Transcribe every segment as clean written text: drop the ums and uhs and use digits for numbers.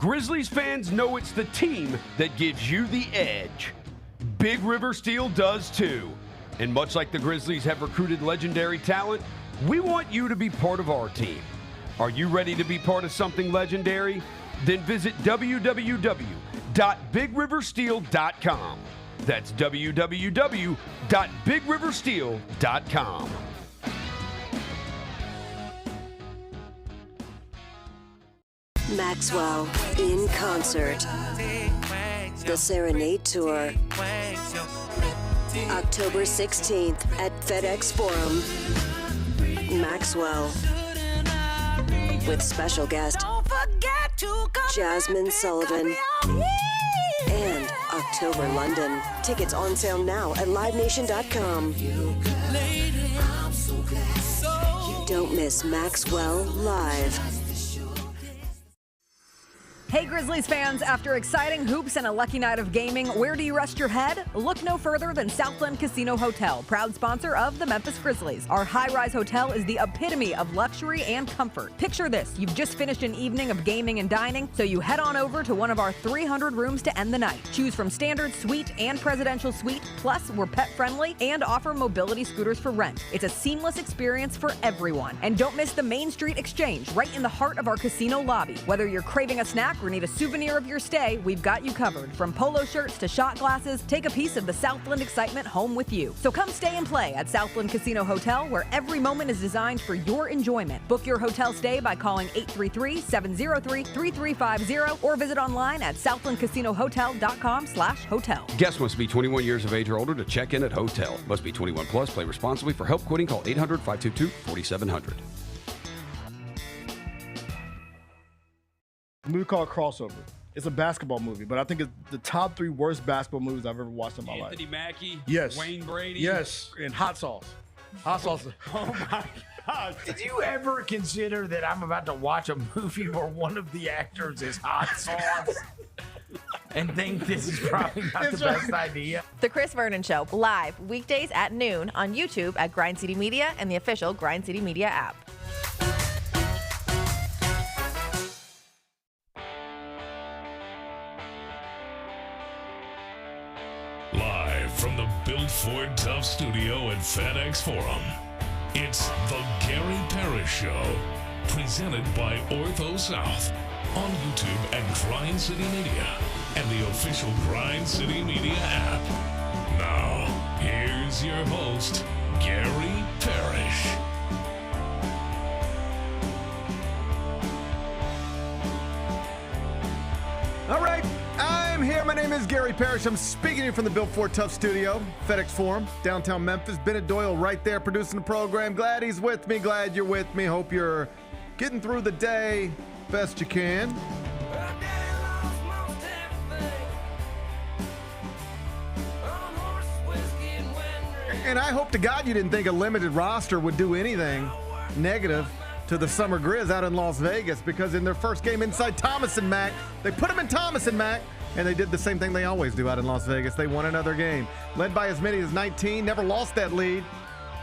Grizzlies fans know it's the team that gives you the edge. Big River Steel does too. And much like the Grizzlies have recruited legendary talent, we want you to be part of our team. Are you ready to be part of something legendary? Then visit www.bigriversteel.com. That's www.bigriversteel.com. Maxwell in concert. The Serenade Tour. October 16th at FedEx Forum. Maxwell. With special guest Jasmine Sullivan. And October London. Tickets on sale now at livenation.com. Don't miss Maxwell Live. Hey Grizzlies fans, after exciting hoops and a lucky night of gaming, where do you rest your head? Look no further than Southland Casino Hotel, proud sponsor of the Memphis Grizzlies. Our high-rise hotel is the epitome of luxury and comfort. Picture this, you've just finished an evening of gaming and dining, so you head on over to one of our 300 rooms to end the night. Choose from standard suite and presidential suite, plus we're pet-friendly and offer mobility scooters for rent. It's a seamless experience for everyone. And don't miss the Main Street Exchange, right in the heart of our casino lobby. Whether you're craving a snack or need a souvenir of your stay, we've got you covered. From polo shirts to shot glasses, take a piece of the Southland excitement home with you. So come stay and play at Southland Casino Hotel, where every moment is designed for your enjoyment. Book your hotel stay by calling 833-703-3350 or visit online at southlandcasinohotel.com/hotel. Guests must be 21 years of age or older to check in at hotel. Must be 21 plus. Play responsibly. For help quitting, call 800-522-4700. A movie called Crossover. It's a basketball movie, but I think it's the top 3 worst basketball movies I've ever watched in my life. Anthony Mackie, Yes. Wayne Brady. Yes, and hot sauce. Hot sauce. Oh my God. Did you ever consider that I'm about to watch a movie where one of the actors is hot sauce and think this is probably not the best idea? The Chris Vernon Show, live weekdays at noon on YouTube at Grind City Media and the official Grind City Media app. Live from the Built Ford Tough studio at FedEx Forum, it's the Gary Parrish Show, presented by Ortho South, on YouTube at Grind City Media and the official Grind City Media app. Now, here's your host, Gary Parrish. All right, I'm here. My name is Gary Parrish. I'm speaking to you from the Built Ford Tough studio, FedEx Forum, downtown Memphis. Bennett Doyle right there producing the program. Glad he's with me. Glad you're with me. Hope you're getting through the day best you can. And I hope to God you didn't think a limited roster would do anything negative to the Summer Grizz out in Las Vegas, because in their first game inside Thomas and Mack, they put them in Thomas and Mack, and they did the same thing they always do out in Las Vegas. They won another game, led by as many as 19, never lost that lead.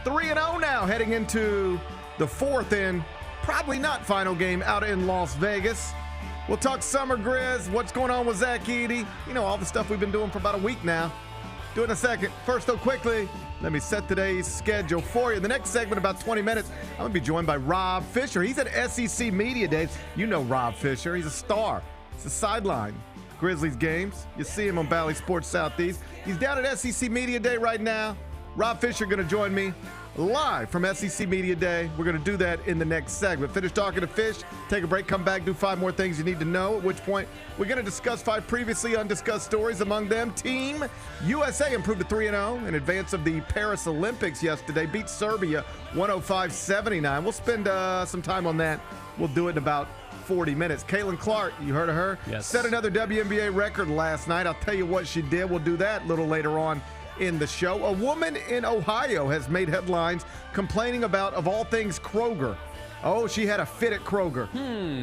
3-0 now, heading into the 4th and probably not final game out in Las Vegas. We'll talk Summer Grizz, what's going on with Zach Edey, you know, all the stuff we've been doing for about a week now. Do it in a second. First, though, quickly, let me set today's schedule for you. The next segment, about 20 minutes, I'm going to be joined by Rob Fischer. He's at SEC Media Days. You know Rob Fischer. He's a star. He's a sideline. Grizzlies games. You see him on Valley Sports Southeast. He's down at SEC Media Day right now. Rob Fischer going to join me live from SEC Media Day. We're going to do that in the next segment. Finish talking to Fish, take a break, come back, do 5 more things you need to know, at which point we're going to discuss 5 previously undiscussed stories. Among them, Team USA improved to 3-0 in advance of the Paris Olympics yesterday, beat Serbia 105-79. We'll spend some time on that. We'll do it in about 40 minutes. Caitlin Clark, you heard of her? Yes. Set another WNBA record last night. I'll tell you what she did. We'll do that a little later on in the show. A woman in Ohio has made headlines complaining about, of all things, Kroger. Oh, she had a fit at Kroger.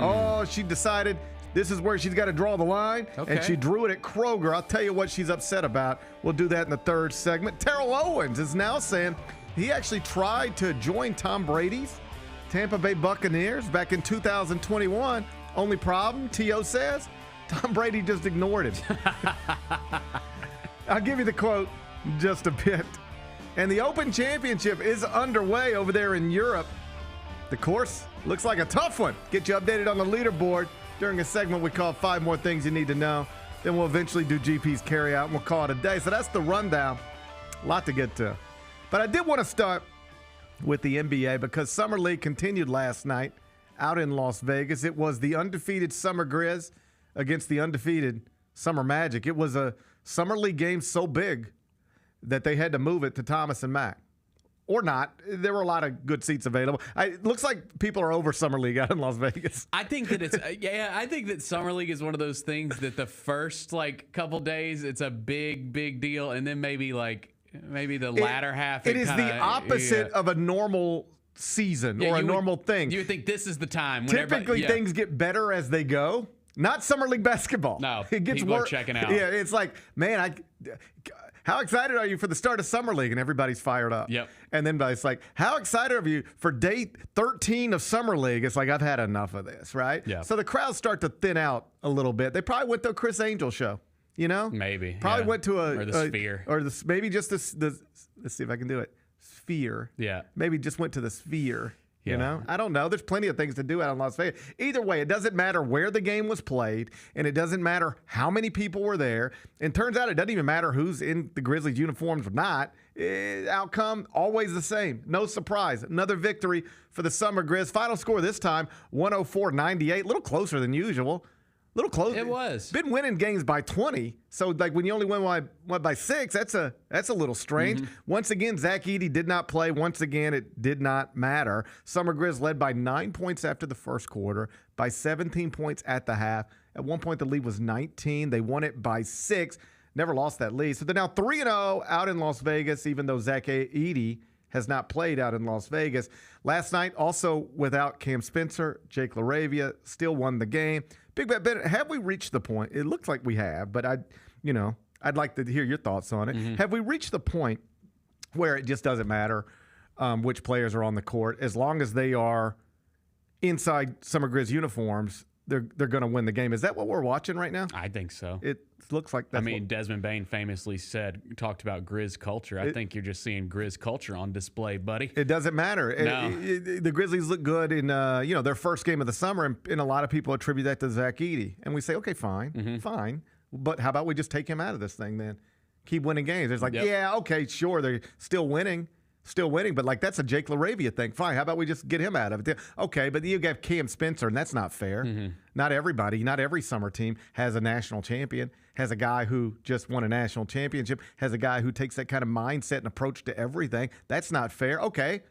Oh, she decided this is where she's got to draw the line, and she drew it at Kroger. I'll tell you what she's upset about. We'll do that in the 3rd segment. Terrell Owens is now saying he actually tried to join Tom Brady's Tampa Bay Buccaneers back in 2021. Only problem, T.O. says, Tom Brady just ignored him. I'll give you the quote in just a bit. And the Open Championship is underway over there in Europe. The course looks like a tough one. Get you updated on the leaderboard during a segment we call 5 More Things You Need to Know. Then we'll eventually do GP's carryout and we'll call it a day. So that's the rundown. A lot to get to. But I did want to start with the NBA because Summer League continued last night out in Las Vegas. It was the undefeated Summer Grizz against the undefeated Summer Magic. It was a Summer League game so big that they had to move it to Thomas and Mack. Or not. There were a lot of good seats available. It looks like people are over Summer League out in Las Vegas. I think that it's I think that Summer League is one of those things that the first couple days it's a big deal, and then maybe the latter half. It is the opposite of a normal season or a normal thing. You would think this is the time. When typically things get better as they go. Not Summer League basketball. No, it gets people are worse. checking out. Yeah, it's like, man, how excited are you for the start of Summer League? And everybody's fired up. Yep. And then it's like, how excited are you for day 13 of Summer League? It's like, I've had enough of this, right? Yeah. So the crowds start to thin out a little bit. They probably went to a Chris Angel show, you know? Maybe. Probably went to or the Sphere. Or maybe just the let's see if I can do it. Sphere. Yeah. Maybe just went to the Sphere. Yeah. You know, I don't know. There's plenty of things to do out in Las Vegas. Either way, it doesn't matter where the game was played, and it doesn't matter how many people were there. And turns out it doesn't even matter who's in the Grizzlies uniforms or not. Outcome, always the same. No surprise. Another victory for the Summer Grizz. Final score this time, 104-98. A little closer than usual. A little closer. It was. Been winning games by 20. So, when you only win by 6, that's a little strange. Mm-hmm. Once again, Zach Edey did not play. Once again, it did not matter. Summer Grizz led by 9 points after the first quarter, by 17 points at the half. At one point, the lead was 19. They won it by 6. Never lost that lead. So they're now 3-0 out in Las Vegas, even though Zach Edey has not played out in Las Vegas. Last night, also without Cam Spencer, Jake LaRavia still won the game. Big Bet Bennett, have we reached the point? It looks like we have, but I'd like to hear your thoughts on it. Mm-hmm. Have we reached the point where it just doesn't matter which players are on the court as long as they are inside Summer Grizz uniforms? They're going to win the game. Is that what we're watching right now? I think so. It looks like that. Desmond Bain famously talked about Grizz culture. I think you're just seeing Grizz culture on display, buddy. It doesn't matter. No. The Grizzlies look good in their first game of the summer, and a lot of people attribute that to Zach Edey. And we say, okay, fine. But how about we just take him out of this thing then? Keep winning games. It's like, yeah, okay, sure, they're still winning, but that's a Jake LaRavia thing. Fine, how about we just get him out of it? Okay, but you got Cam Spencer, and that's not fair. Mm-hmm. Not every summer team has a national champion, has a guy who just won a national championship, has a guy who takes that kind of mindset and approach to everything. That's not fair. Okay,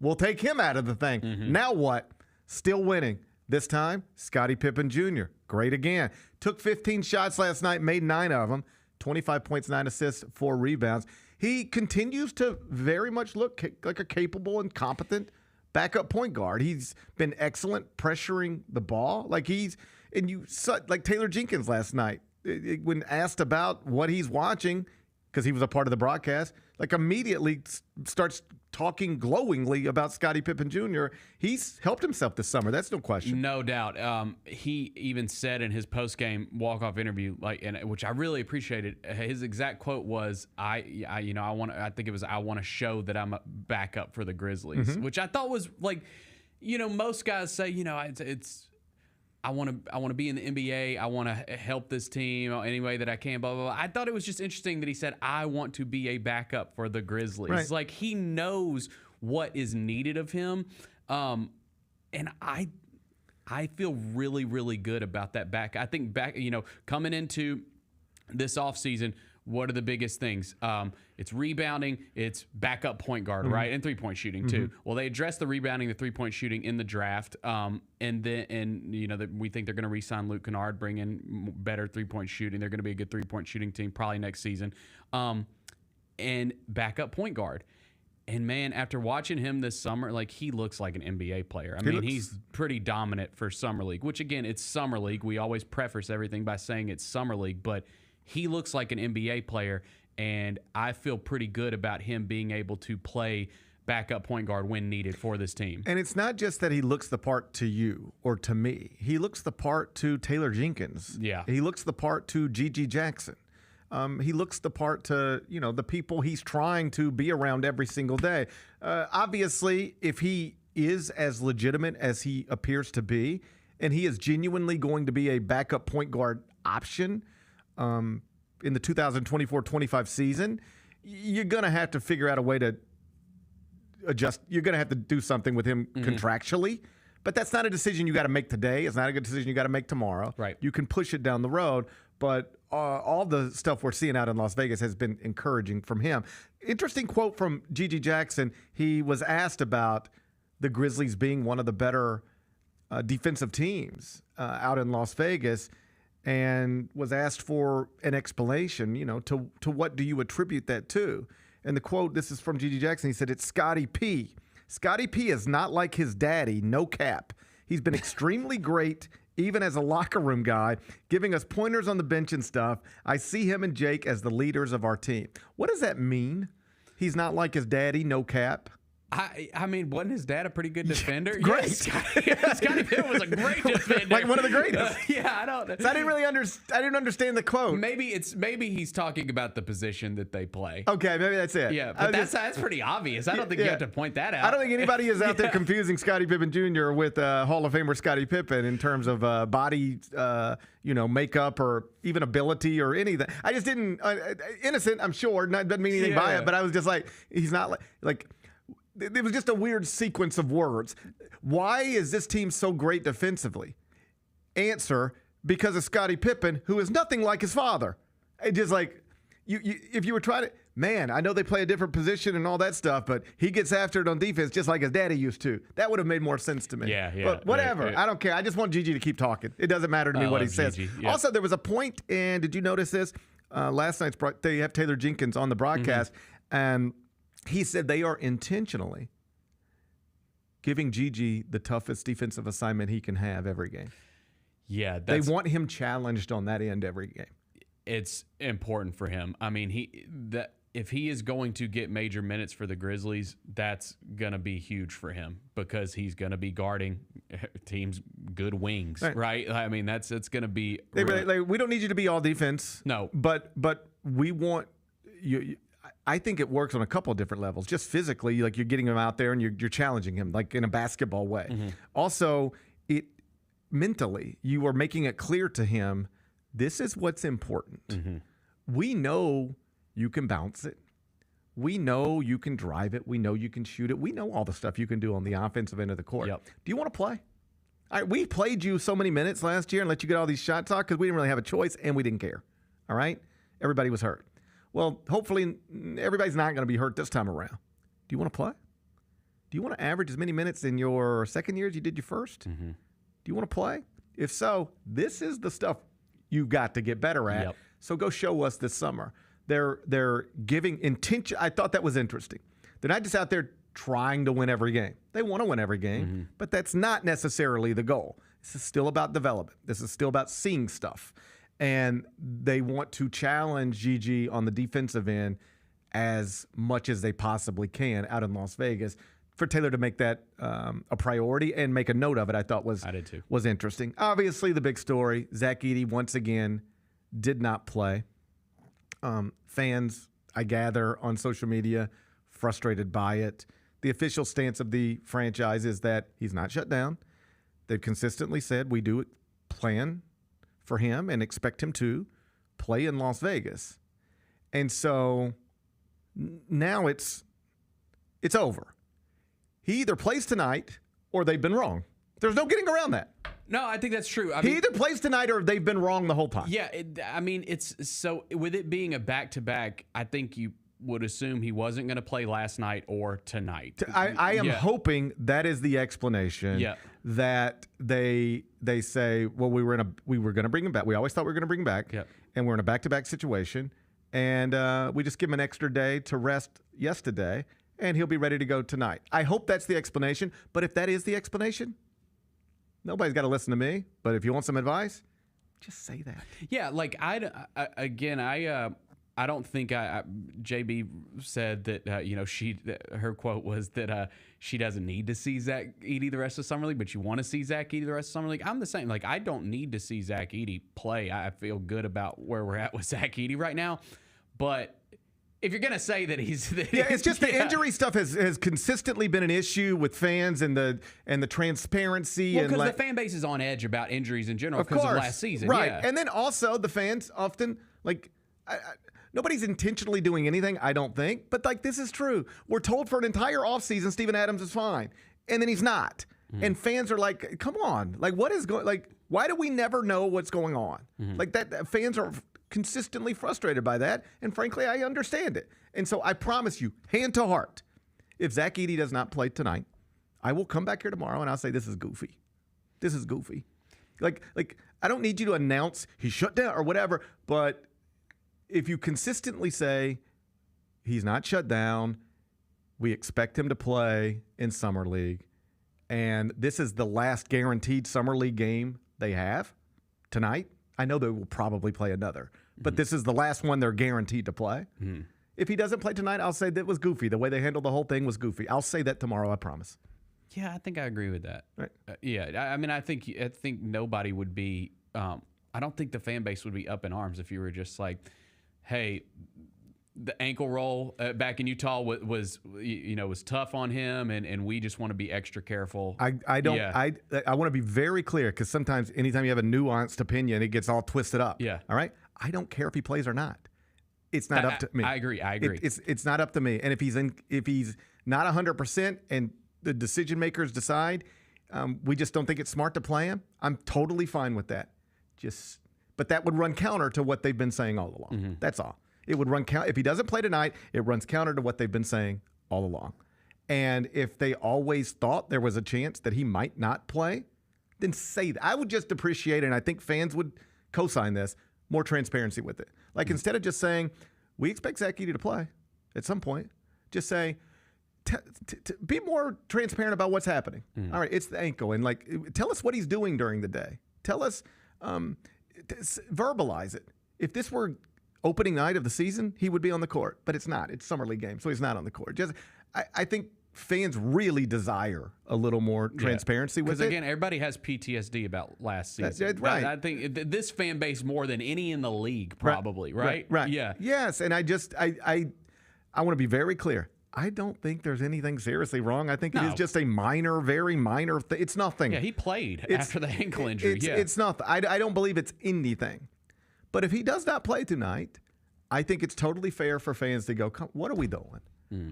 we'll take him out of the thing. Mm-hmm. Now what? Still winning. This time, Scotty Pippen Jr., great again. Took 15 shots last night, made 9 of them, 25 points, 9 assists, 4 rebounds. He continues to very much look like a capable and competent backup point guard. He's been excellent pressuring the ball. Like Taylor Jenkins last night, when asked about what he's watching, because he was a part of the broadcast, immediately starts talking glowingly about Scotty Pippen Jr. He's helped himself this summer. That's no question. No doubt. He even said in his post-game walk-off interview, which I really appreciated. His exact quote was, "I want to show that I'm a backup for the Grizzlies," mm-hmm. which I thought was most guys say, it's. I want to be in the NBA. I want to help this team any way that I can, blah, blah, blah. I thought it was just interesting that he said, I want to be a backup for the Grizzlies. Right. He knows what is needed of him. And I feel really, really good about that back. I think coming into this offseason, what are the biggest things? It's rebounding, it's backup point guard, mm-hmm. right? And three-point shooting, too. Mm-hmm. Well, they addressed the rebounding, the three-point shooting in the draft. We think they're going to re-sign Luke Kennard, bring in better three-point shooting. They're going to be a good three-point shooting team probably next season. And backup point guard. And, man, after watching him this summer, he looks like an NBA player. He's pretty dominant for Summer League, which, again, it's Summer League. We always preface everything by saying it's Summer League, but he looks like an NBA player, and I feel pretty good about him being able to play backup point guard when needed for this team. And it's not just that he looks the part to you or to me. He looks the part to Taylor Jenkins. Yeah. He looks the part to Gigi Jackson. He looks the part to, the people he's trying to be around every single day. Obviously, if he is as legitimate as he appears to be, and he is genuinely going to be a backup point guard option in the 2024-25 season, you're going to have to figure out a way to adjust. You're going to have to do something with him contractually. But that's not a decision you got to make today. It's not a good decision you got to make tomorrow. Right. You can push it down the road. But all the stuff we're seeing out in Las Vegas has been encouraging from him. Interesting quote from Gigi Jackson. He was asked about the Grizzlies being one of the better defensive teams out in Las Vegas, and was asked for an explanation, to what do you attribute that to? And the quote, this is from Gigi Jackson, he said, "It's Scotty P. Scotty P is not like his daddy, no cap. He's been extremely great, even as a locker room guy, giving us pointers on the bench and stuff. I see him and Jake as the leaders of our team." What does that mean? He's not like his daddy, no cap? I mean, wasn't his dad a pretty good defender? Great. Yes, Scotty Pippen was a great defender. Like one of the greatest. Yeah, I don't. So I didn't really I didn't understand the quote. Maybe he's talking about the position that they play. Okay, maybe that's it. Yeah, but that's pretty obvious. I don't think you have to point that out. I don't think anybody is out there confusing Scotty Pippen Jr. with Hall of Famer Scotty Pippen in terms of body, makeup or even ability or anything. I just didn't. Innocent, I'm sure. Doesn't mean anything by it. But I was just like, he's not like. It was just a weird sequence of words. Why is this team so great defensively? Answer, because of Scottie Pippen, who is nothing like his father. It just like, if you were trying to, man, I know they play a different position and all that stuff, but he gets after it on defense just like his daddy used to. That would have made more sense to me. Yeah. But whatever. I don't care. I just want Gigi to keep talking. It doesn't matter to me what he says. Yeah. Also, there was a point, and did you notice this? Last night's, they have Taylor Jenkins on the broadcast, and he said they are intentionally giving Gigi the toughest defensive assignment he can have every game. Yeah. They want him challenged on that end every game. It's important for him. I mean, if he is going to get major minutes for the Grizzlies, that's going to be huge for him because he's going to be guarding teams' good wings, right? I mean, it's going to be. We don't need you to be all defense. No. But we want you. I think it works on a couple of different levels. Just physically, like you're getting him out there and you're challenging him, like in a basketball way. Mm-hmm. Also, mentally, you are making it clear to him, this is what's important. Mm-hmm. We know you can bounce it. We know you can drive it. We know you can shoot it. We know all the stuff you can do on the offensive end of the court. Yep. Do you want to play? All right, we played you so many minutes last year and let you get all these shots off because we didn't really have a choice and we didn't care. All right? Everybody was hurt. Well, hopefully everybody's not going to be hurt this time around. Do you want to play? Do you want to average as many minutes in your second year as you did your first? Mm-hmm. Do you want to play? If so, this is the stuff you got to get better at. Yep. So go show us this summer. They're giving intention. I thought that was interesting. They're not just out there trying to win every game. They want to win every game, but that's not necessarily the goal. This is still about development. This is still about seeing stuff. And they want to challenge Gigi on the defensive end as much as they possibly can out in Las Vegas. For Taylor to make that a priority and make a note of it, I thought was interesting. Obviously, the big story, Zach Edey once again did not play. Fans, I gather, on social media, frustrated by it. The official stance of the franchise is that he's not shut down. They've consistently said we do plan for him and expect him to play in Las Vegas. And so now it's over. He either plays tonight or they've been wrong. There's no getting around that. No, I think that's true. He either plays tonight or they've been wrong the whole time. Yeah, it's so with it being a back-to-back, I think you would assume he wasn't going to play last night or tonight. I am hoping that is the explanation. Yeah. That they say, well, we were going to bring him back. We always thought we were going to bring him back. Yep. And we're in a back-to-back situation. And we just give him an extra day to rest yesterday, and he'll be ready to go tonight. I hope that's the explanation. But if that is the explanation, nobody's got to listen to me. But if you want some advice, just say that. Yeah, like I I don't think JB said that her quote was that she doesn't need to see Zach Edey the rest of Summer League, but you want to see Zach Edey the rest of Summer League. I'm the same. Like, I don't need to see Zach Edey play. I feel good about where we're at with Zach Edey right now. But if you're gonna say that it's just the injury stuff has consistently been an issue with fans and the transparency. Well, because the fan base is on edge about injuries in general because of last season, right? Yeah. And then also the fans often nobody's intentionally doing anything, I don't think. But this is true. We're told for an entire offseason Steven Adams is fine, and then he's not. And fans are like, "Come on! What is going? Why do we never know what's going on? That fans are consistently frustrated by that, and frankly, I understand it. And so I promise you, hand to heart, if Zach Edey does not play tonight, I will come back here tomorrow and I'll say this is goofy. This is goofy. I don't need you to announce he shut down or whatever, but if you consistently say he's not shut down, we expect him to play in Summer League, and this is the last guaranteed Summer League game they have tonight. I know they will probably play another, but this is the last one they're guaranteed to play. If he doesn't play tonight, I'll say that was goofy. The way they handled the whole thing was goofy. I'll say that tomorrow, I promise. Yeah, I think I agree with that. Right. I mean, I think nobody would be. I don't think the fan base would be up in arms if you were just like, "Hey, the ankle roll back in Utah was tough on him, and we just want to be extra careful." I want to be very clear, because sometimes anytime you have a nuanced opinion, it gets all twisted up. Yeah. All right. I don't care if he plays or not. It's not up to me. I agree. It's not up to me. And if he's not 100% and the decision makers decide we just don't think it's smart to play him, I'm totally fine with that. But that would run counter to what they've been saying all along. That's all. It would run counter. If he doesn't play tonight, it runs counter to what they've been saying all along. And if they always thought there was a chance that he might not play, then say that. I would just appreciate, and I think fans would co-sign this, more transparency with it. Instead of just saying, we expect Zach Edey to play at some point, just say, be more transparent about what's happening. All right, it's the ankle. And tell us what he's doing during the day. Tell us, verbalize it. If this were opening night of the season, he would be on the court, but it's not. It's Summer League game, so he's not on the court. I think fans really desire a little more transparency with it. Because again, everybody has PTSD about last season. That's right. I think this fan base more than any in the league, probably. Right. Yeah. Yes, and I want to be very clear. I don't think there's anything seriously wrong. I think it is just a minor, very minor thing. It's nothing. Yeah, he played after the ankle injury. It's nothing. I don't believe it's anything. But if he does not play tonight, I think it's totally fair for fans to go, what are we doing?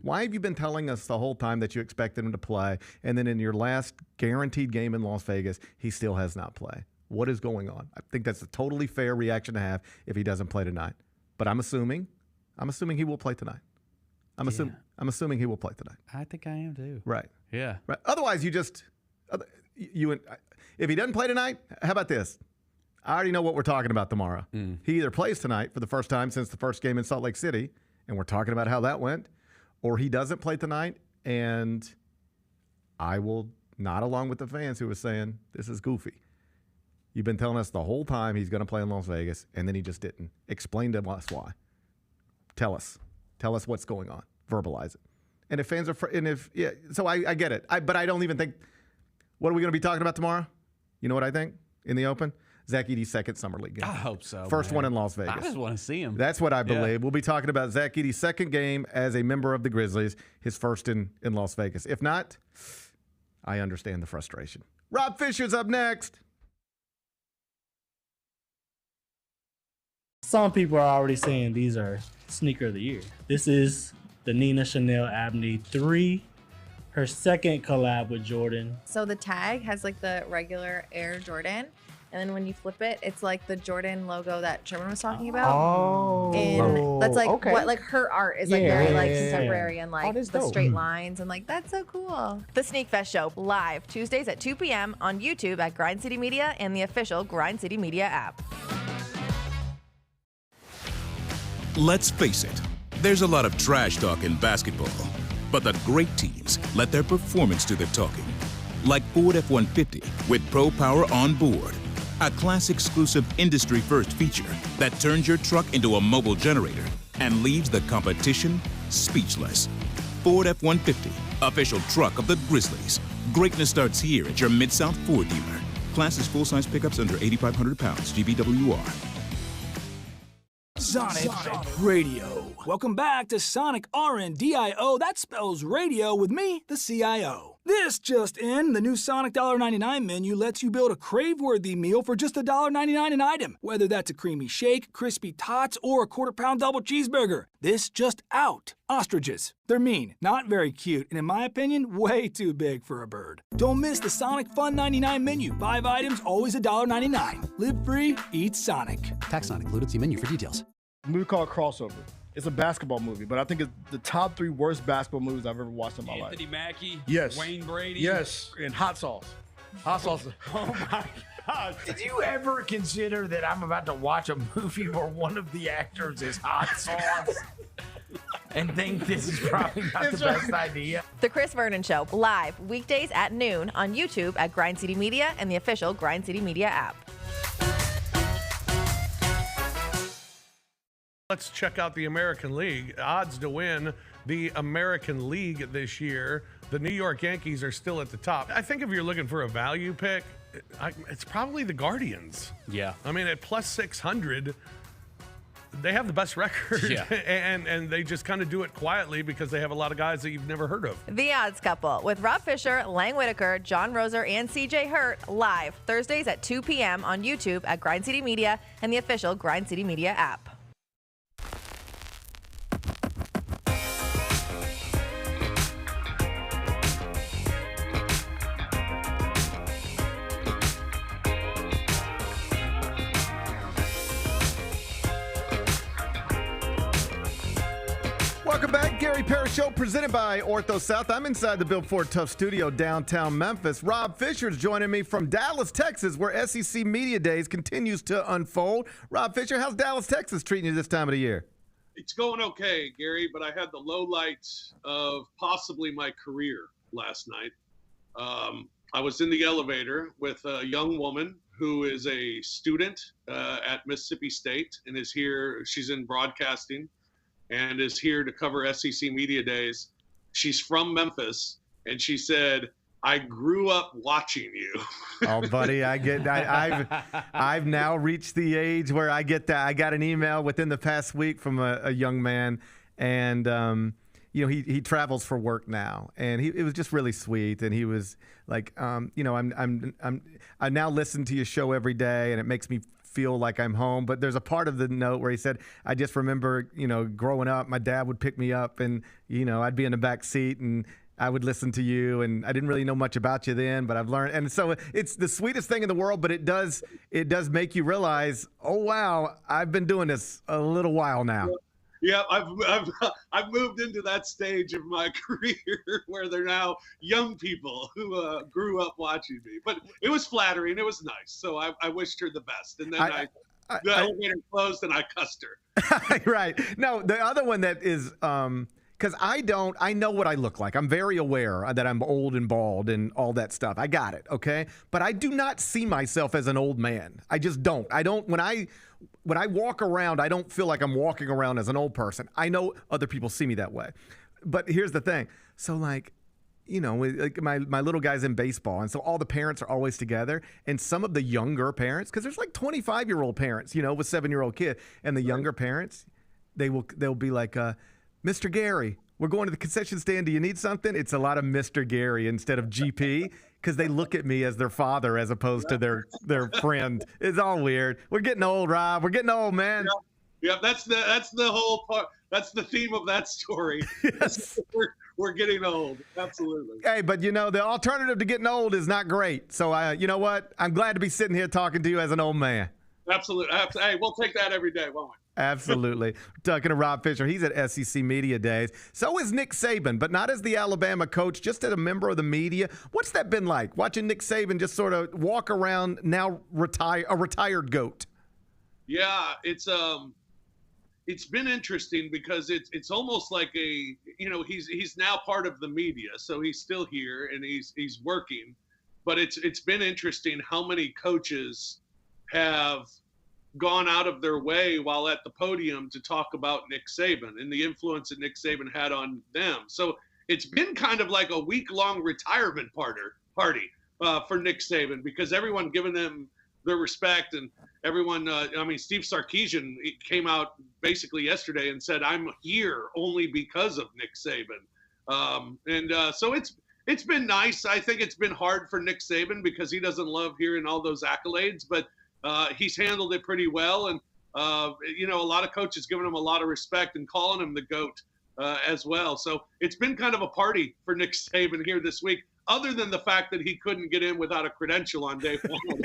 Why have you been telling us the whole time that you expected him to play, and then in your last guaranteed game in Las Vegas, he still has not played? What is going on? I think that's a totally fair reaction to have if he doesn't play tonight. But I'm assuming he will play tonight. I'm assuming he will play tonight. I think I am too. Right. Yeah. Right. Otherwise, if he doesn't play tonight, how about this? I already know what we're talking about tomorrow. He either plays tonight for the first time since the first game in Salt Lake City, and we're talking about how that went, or he doesn't play tonight, and I will nod along with the fans who are saying, this is goofy. You've been telling us the whole time he's going to play in Las Vegas, and then he just didn't. Explain to us why. Tell us what's going on. Verbalize it. And if fans are, so I get it. But I don't even think, what are we going to be talking about tomorrow? You know what I think in the Open? Zach Edey's second Summer League game. I hope so. First one in Las Vegas. I just want to see him. That's what I believe. We'll be talking about Zach Edey's second game as a member of the Grizzlies, his first in Las Vegas. If not, I understand the frustration. Rob Fischer's up next. Some people are already saying these are sneaker of the year. This is the Nina Chanel Abney 3, her second collab with Jordan. So the tag has the regular Air Jordan, and then when you flip it, it's the Jordan logo that Sherman was talking about. Oh, and that's okay. what her art is very contemporary and the straight lines and that's so cool. The Sneak Fest Show live Tuesdays at 2 p.m. on YouTube at Grind City Media and the official Grind City Media app. Let's face it, there's a lot of trash talk in basketball, but the great teams let their performance do the talking. Like Ford F-150 with Pro Power on board, a class-exclusive industry-first feature that turns your truck into a mobile generator and leaves the competition speechless. Ford F-150, official truck of the Grizzlies. Greatness starts here at your Mid-South Ford dealer. Class is full-size pickups under 8,500 pounds, GBWR. Sonic Radio. Welcome back to Sonic RNDIO. That spells radio with me, the CIO. This just in, the new Sonic $1.99 menu lets you build a crave-worthy meal for just $1.99 an item, whether that's a creamy shake, crispy tots, or a quarter-pound double cheeseburger. This just out. Ostriches. They're mean, not very cute, and in my opinion, way too big for a bird. Don't miss the Sonic Fun 99 menu. 5 items, always $1.99. Live free, eat Sonic. Tax not included. See menu for details. A movie called Crossover. It's a basketball movie, but I think it's the top 3 worst basketball movies I've ever watched in my life. Anthony Mackie, Yes. Wayne Brady. Yes, and Hot Sauce. Hot Sauce. Oh my God. Did you ever consider that I'm about to watch a movie where one of the actors is hot sauce and think this is probably not the best idea? The Chris Vernon Show, live weekdays at noon on YouTube at Grind City Media and the official Grind City Media app. Let's check out the American League. Odds to win the American League this year. The New York Yankees are still at the top. I think if you're looking for a value pick, it's probably the Guardians. Yeah. I mean, at plus 600, they have the best record. Yeah. and they just kind of do it quietly because they have a lot of guys that you've never heard of. The Odds Couple with Rob Fischer, Lang Whitaker, John Roser, and CJ Hurt live Thursdays at 2 p.m. on YouTube at Grind City Media and the official Grind City Media app. Welcome back. Gary Parrish Show presented by Ortho South. I'm inside the Bill Ford Tough Studio downtown Memphis. Rob Fischer is joining me from Dallas, Texas, where SEC Media Days continues to unfold. Rob Fischer, how's Dallas, Texas treating you this time of the year? It's going okay, Gary, but I had the low lights of possibly my career last night. I was in the elevator with a young woman who is a student at Mississippi State and is here. She's in broadcasting and is here to cover SEC Media Days. She's from Memphis, and she said, "I grew up watching you." Oh, buddy, I've now reached the age where I get that. I got an email within the past week from a young man, and he travels for work now, and it was just really sweet. And he was like, I now listen to your show every day, and it makes me feel like I'm home. But there's a part of the note where he said, I just remember, growing up, my dad would pick me up, and I'd be in the back seat, and I would listen to you, and I didn't really know much about you then, but I've learned. And so it's the sweetest thing in the world, but it does make you realize, oh wow, I've been doing this a little while now. Yeah, I've moved into that stage of my career where they're now young people who grew up watching me. But it was flattering. It was nice. So I wished her the best. And then the elevator closed and I cussed her. Right. No, the other one that is because I know what I look like. I'm very aware that I'm old and bald and all that stuff. I got it, okay? But I do not see myself as an old man. I just don't. When I walk around, I don't feel like I'm walking around as an old person. I know other people see me that way. But here's the thing. So like my little guy's in baseball, and so all the parents are always together, and some of the younger parents, because there's like 25-year-old parents, with 7-year-old kid, and the younger parents, they'll be like, Mr. Gary, we're going to the concession stand. Do you need something? It's a lot of Mr. Gary instead of GP, because they look at me as their father as opposed to their friend. It's all weird. We're getting old, Rob. We're getting old, man. Yeah, that's the whole part. That's the theme of that story. Yes. We're getting old. Absolutely. Hey, but the alternative to getting old is not great. So you know what? I'm glad to be sitting here talking to you as an old man. Absolutely. Hey, we'll take that every day, won't we? Absolutely. Talking to Rob Fischer. He's at SEC Media Days. So is Nick Saban, but not as the Alabama coach, just as a member of the media. What's that been like, watching Nick Saban just sort of walk around, now a retired GOAT? Yeah, it's been interesting because it's almost like he's now part of the media, so he's still here and he's working. But it's been interesting how many coaches have gone out of their way while at the podium to talk about Nick Saban and the influence that Nick Saban had on them. So it's been kind of like a week-long retirement party for Nick Saban, because everyone giving them their respect, and everyone, Steve Sarkisian came out basically yesterday and said, I'm here only because of Nick Saban. So it's been nice. I think it's been hard for Nick Saban because he doesn't love hearing all those accolades, but he's handled it pretty well. And, a lot of coaches giving him a lot of respect and calling him the GOAT as well. So it's been kind of a party for Nick Saban here this week, other than the fact that he couldn't get in without a credential on day one.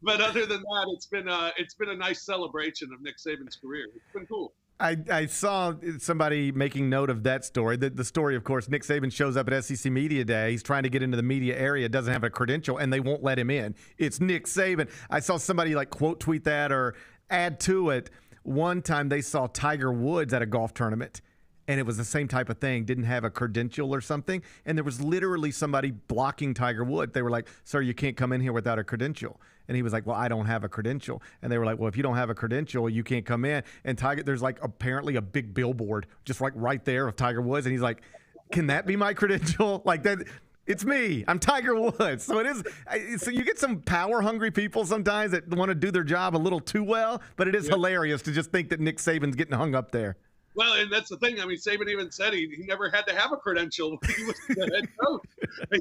But other than that, it's been a nice celebration of Nick Saban's career. It's been cool. I saw somebody making note of that story. The story, of course, Nick Saban shows up at SEC Media Day. He's trying to get into the media area, doesn't have a credential, and they won't let him in. It's Nick Saban. I saw somebody quote tweet that or add to it. One time they saw Tiger Woods at a golf tournament, and it was the same type of thing, didn't have a credential or something, and there was literally somebody blocking Tiger Woods. They were like, sir, you can't come in here without a credential. And he was like, well, I don't have a credential. And they were like, well, if you don't have a credential, you can't come in. And Tiger, there's apparently a big billboard just right there of Tiger Woods. And he's like, can that be my credential? Like that, it's me. I'm Tiger Woods. So it is. So you get some power-hungry people sometimes that want to do their job a little too well, but it is hilarious to just think that Nick Saban's getting hung up there. Well, and that's the thing. Saban even said he never had to have a credential when he was the head coach.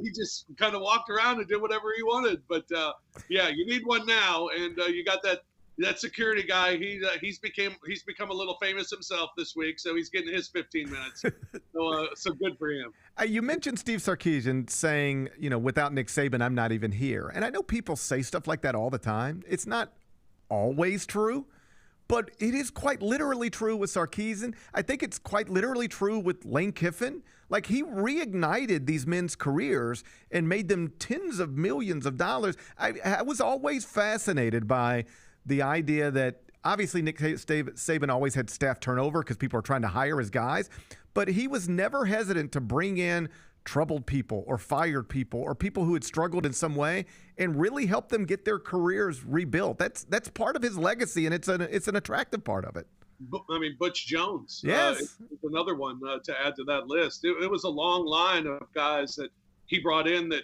He just kind of walked around and did whatever he wanted. But, you need one now. And you got that security guy. He's become a little famous himself this week, so he's getting his 15 minutes. So good for him. You mentioned Steve Sarkisian saying, without Nick Saban, I'm not even here. And I know people say stuff like that all the time. It's not always true. But it is quite literally true with Sarkisian. I think it's quite literally true with Lane Kiffin. He reignited these men's careers and made them tens of millions of dollars. I was always fascinated by the idea that obviously Nick Saban always had staff turnover because people are trying to hire his guys, but he was never hesitant to bring in troubled people or fired people or people who had struggled in some way and really help them get their careers rebuilt. That's part of his legacy, and it's an attractive part of it. Butch Jones. Yes. Is another one to add to that list. It was a long line of guys that he brought in that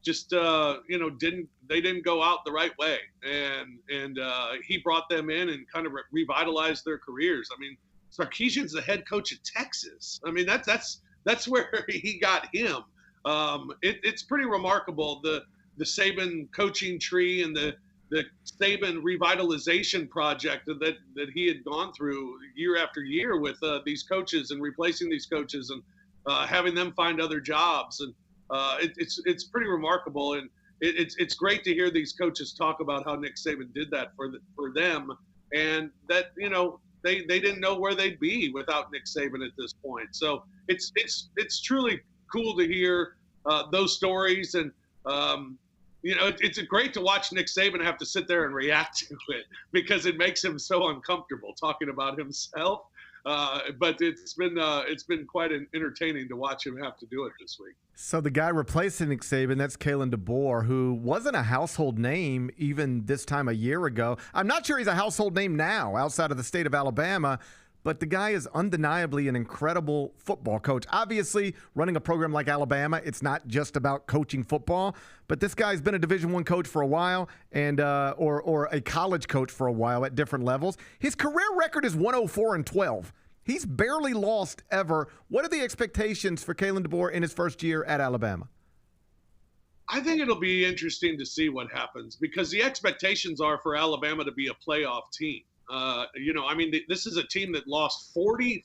just didn't go out the right way, and he brought them in and kind of revitalized their careers. Sarkisian's the head coach of Texas. That's where he got him. It's pretty remarkable, the Saban coaching tree and the Saban revitalization project that he had gone through year after year with these coaches and replacing these coaches and having them find other jobs. And it's pretty remarkable. And it's great to hear these coaches talk about how Nick Saban did that for them, and that, they didn't know where they'd be without Nick Saban at this point. So it's truly cool to hear those stories, and it's great to watch Nick Saban have to sit there and react to it because it makes him so uncomfortable talking about himself. But it's been quite entertaining to watch him have to do it this week. So the guy replacing Nick Saban, that's Kalen DeBoer, who wasn't a household name even this time a year ago. I'm not sure he's a household name now outside of the state of Alabama, but the guy is undeniably an incredible football coach. Obviously, running a program like Alabama, it's not just about coaching football, but this guy's been a Division I coach for a while and or a college coach for a while at different levels. His career record is 104-12. He's barely lost ever. What are the expectations for Kalen DeBoer in his first year at Alabama? I think it'll be interesting to see what happens because the expectations are for Alabama to be a playoff team. This is a team that lost 40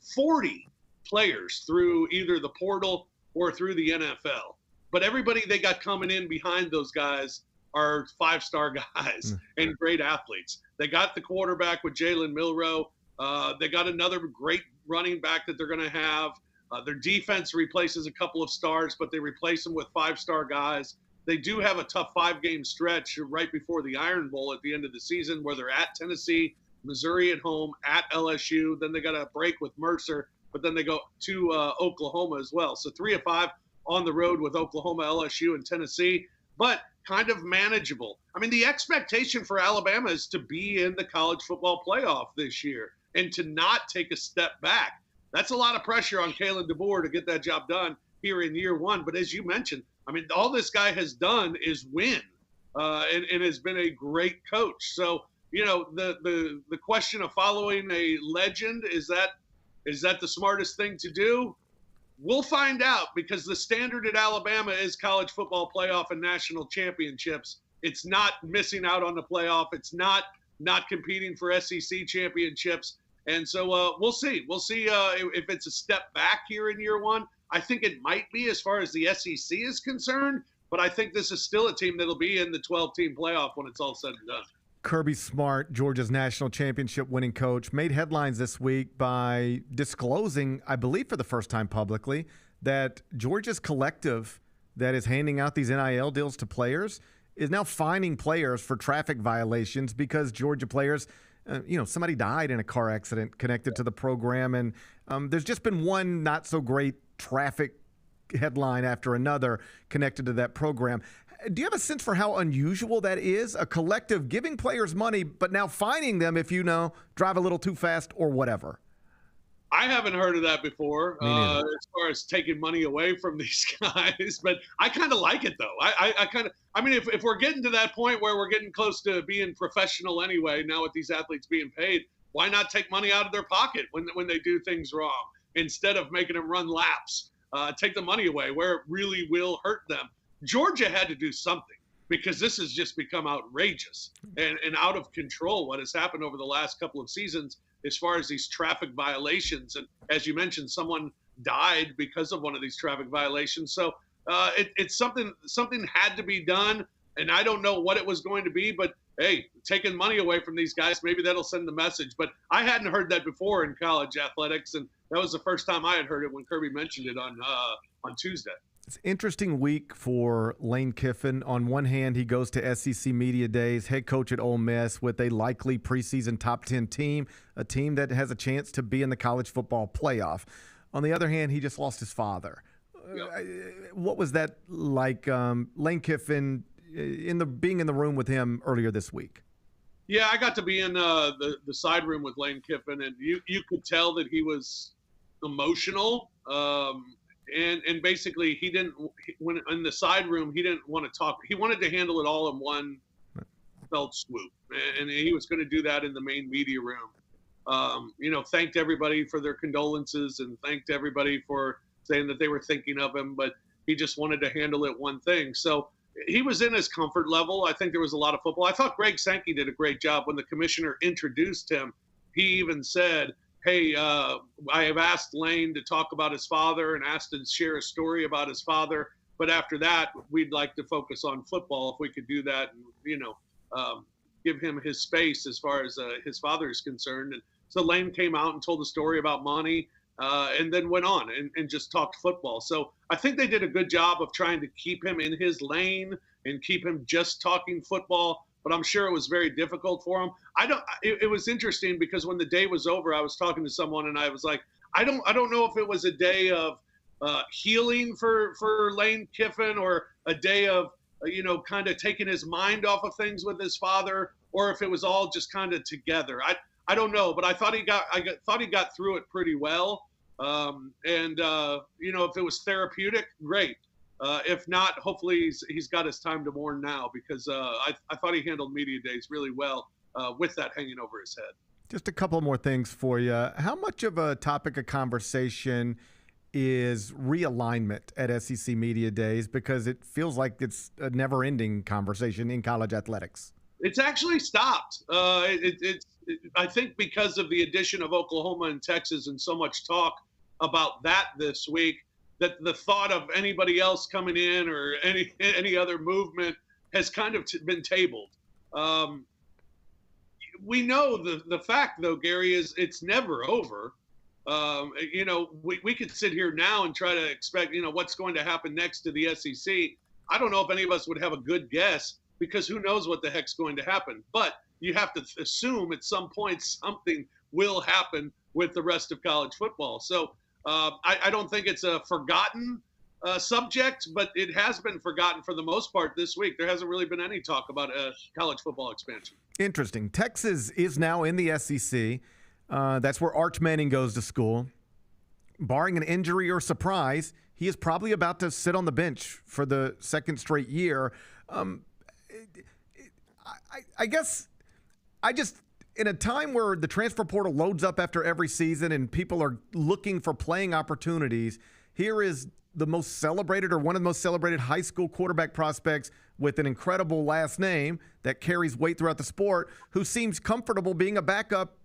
players through either the portal or through the NFL. But everybody they got coming in behind those guys are five-star guys and great athletes. They got the quarterback with Jalen Milroe. They got another great running back that they're going to have. Their defense replaces a couple of stars, but they replace them with five-star guys. They do have a tough 5-game stretch right before the Iron Bowl at the end of the season where they're at Tennessee, Missouri at home, at LSU. Then they got a break with Mercer, but then they go to Oklahoma as well. So 3 of 5 on the road with Oklahoma, LSU, and Tennessee. But kind of manageable. I mean, the expectation for Alabama is to be in the college football playoff this year and to not take a step back. That's a lot of pressure on Kalen DeBoer to get that job done here in year one. But as you mentioned, I mean, all this guy has done is win and has been a great coach. So, you know, the question of following a legend, is that the smartest thing to do? We'll find out, because the standard at Alabama is college football playoff and national championships. It's not missing out on the playoff. It's not competing for SEC championships. And so we'll see. We'll see if it's a step back here in year one. I think it might be as far as the SEC is concerned, but I think this is still a team that'll be in the 12-team playoff when it's all said and done. Kirby Smart, Georgia's national championship winning coach, made headlines this week by disclosing, I believe for the first time publicly, that Georgia's collective that is handing out these NIL deals to players is now fining players for traffic violations because Georgia players, somebody died in a car accident connected to the program. And there's just been one not so great traffic headline after another connected to that program. Do you have a sense for how unusual that is? A collective giving players money, but now fining them if drive a little too fast or whatever. I haven't heard of that before, as far as taking money away from these guys. But I kind of like it, though. I mean, if we're getting to that point where we're getting close to being professional anyway, now with these athletes being paid, why not take money out of their pocket when they do things wrong instead of making them run laps? Take the money away where it really will hurt them. Georgia had to do something, because this has just become outrageous and out of control what has happened over the last couple of seasons as far as these traffic violations. And as you mentioned, someone died because of one of these traffic violations. So it's something had to be done, and I don't know what it was going to be, but hey, taking money away from these guys, maybe that'll send the message. But I hadn't heard that before in college athletics, and that was the first time I had heard it when Kirby mentioned it on Tuesday. It's an interesting week for Lane Kiffin. On one hand, he goes to SEC Media Days, head coach at Ole Miss, with a likely preseason top 10 team, a team that has a chance to be in the college football playoff. On the other hand, he just lost his father. Yep. What was that like, Lane Kiffin, being in the room with him earlier this week? Yeah, I got to be in the side room with Lane Kiffin, and you could tell that he was emotional. And basically, when in the side room, he didn't want to talk. He wanted to handle it all in one fell swoop, and he was going to do that in the main media room. Thanked everybody for their condolences and thanked everybody for saying that they were thinking of him, but he just wanted to handle it one thing. So he was in his comfort level. I think there was a lot of football. I thought Greg Sankey did a great job when the commissioner introduced him. He even said, hey, I have asked Lane to talk about his father and asked to share a story about his father. But after that, we'd like to focus on football if we could do that and, give him his space as far as his father is concerned. And so Lane came out and told a story about money and then went on and just talked football. So I think they did a good job of trying to keep him in his lane and keep him just talking football. But I'm sure it was very difficult for him. It was interesting because when the day was over, I was talking to someone and I was like, I don't know if it was a day of healing for Lane Kiffin or a day of, kind of taking his mind off of things with his father, or if it was all just kind of together. I don't know, but I thought he got through it pretty well. If it was therapeutic, great. If not, hopefully he's got his time to mourn now, because I thought he handled media days really well with that hanging over his head. Just a couple more things for you. How much of a topic of conversation is realignment at SEC Media Days? Because it feels like it's a never-ending conversation in college athletics. It's actually stopped. I think because of the addition of Oklahoma and Texas and so much talk about that this week, that the thought of anybody else coming in or any other movement has kind of been tabled. We know the fact, though, Gary, is it's never over. We could sit here now and try to expect, what's going to happen next to the SEC. I don't know if any of us would have a good guess, because who knows what the heck's going to happen. But you have to assume at some point something will happen with the rest of college football. So I don't think it's a forgotten subject, but it has been forgotten for the most part this week. There hasn't really been any talk about college football expansion. Interesting. Texas is now in the SEC. That's where Arch Manning goes to school. Barring an injury or surprise, he is probably about to sit on the bench for the second straight year. I guess in a time where the transfer portal loads up after every season and people are looking for playing opportunities, here is the most celebrated or one of the most celebrated high school quarterback prospects with an incredible last name that carries weight throughout the sport, who seems comfortable being a backup,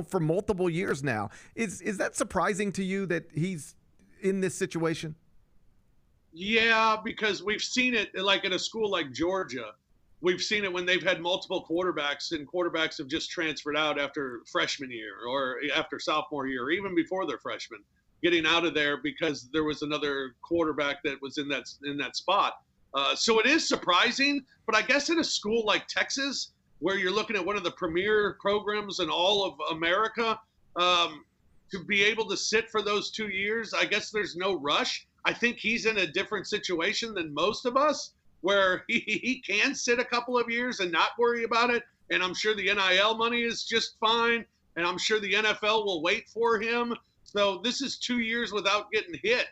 for multiple years now. Is that surprising to you that he's in this situation? Yeah, because we've seen it like at a school like Georgia. We've seen it when they've had multiple quarterbacks, and quarterbacks have just transferred out after freshman year or after sophomore year, or even before they're freshmen, getting out of there because there was another quarterback that was in that spot. So it is surprising, but I guess in a school like Texas, where you're looking at one of the premier programs in all of America, to be able to sit for those 2 years, I guess there's no rush. I think he's in a different situation than most of us, where he can sit a couple of years and not worry about it. And I'm sure the NIL money is just fine. And I'm sure the NFL will wait for him. So this is 2 years without getting hit.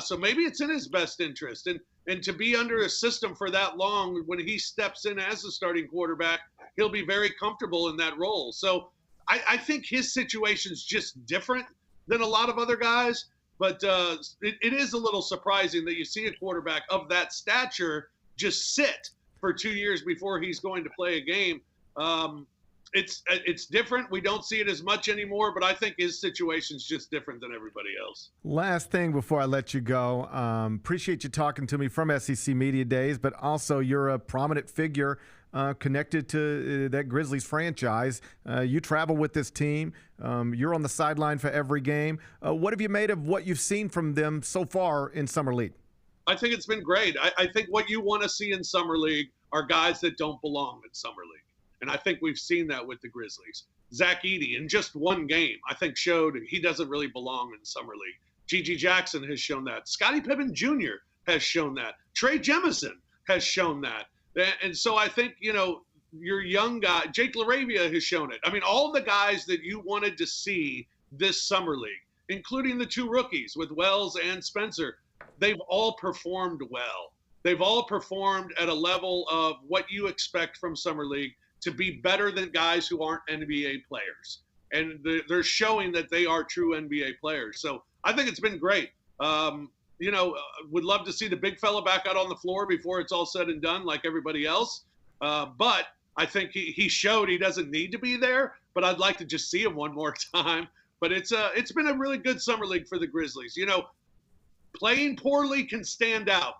So maybe it's in his best interest. And to be under a system for that long, when he steps in as a starting quarterback, he'll be very comfortable in that role. So I think his situation's just different than a lot of other guys. But it is a little surprising that you see a quarterback of that stature just sit for 2 years before he's going to play a game. It's different. We don't see it as much anymore, but I think his situation's just different than everybody else. Last thing before I let you go, appreciate you talking to me from SEC Media Days, but also you're a prominent figure connected to that Grizzlies franchise. You travel with this team. You're on the sideline for every game. What have you made of what you've seen from them so far in Summer League? I think it's been great. I think what you want to see in Summer League are guys that don't belong in Summer League. And I think we've seen that with the Grizzlies. Zach Edey, in just one game, I think showed he doesn't really belong in Summer League. Gigi Jackson has shown that. Scotty Pippen Jr. has shown that. Trey Jemison has shown that. And so I think, your young guy, Jake LaRavia has shown it. I mean, all the guys that you wanted to see this Summer League, including the two rookies with Wells and Spencer, they've all performed well. They've all performed at a level of what you expect from Summer League, to be better than guys who aren't NBA players. And they're showing that they are true NBA players. So I think it's been great. Would love to see the big fella back out on the floor before it's all said and done like everybody else. But I think he showed he doesn't need to be there, but I'd like to just see him one more time. But it's been a really good Summer League for the Grizzlies. Playing poorly can stand out.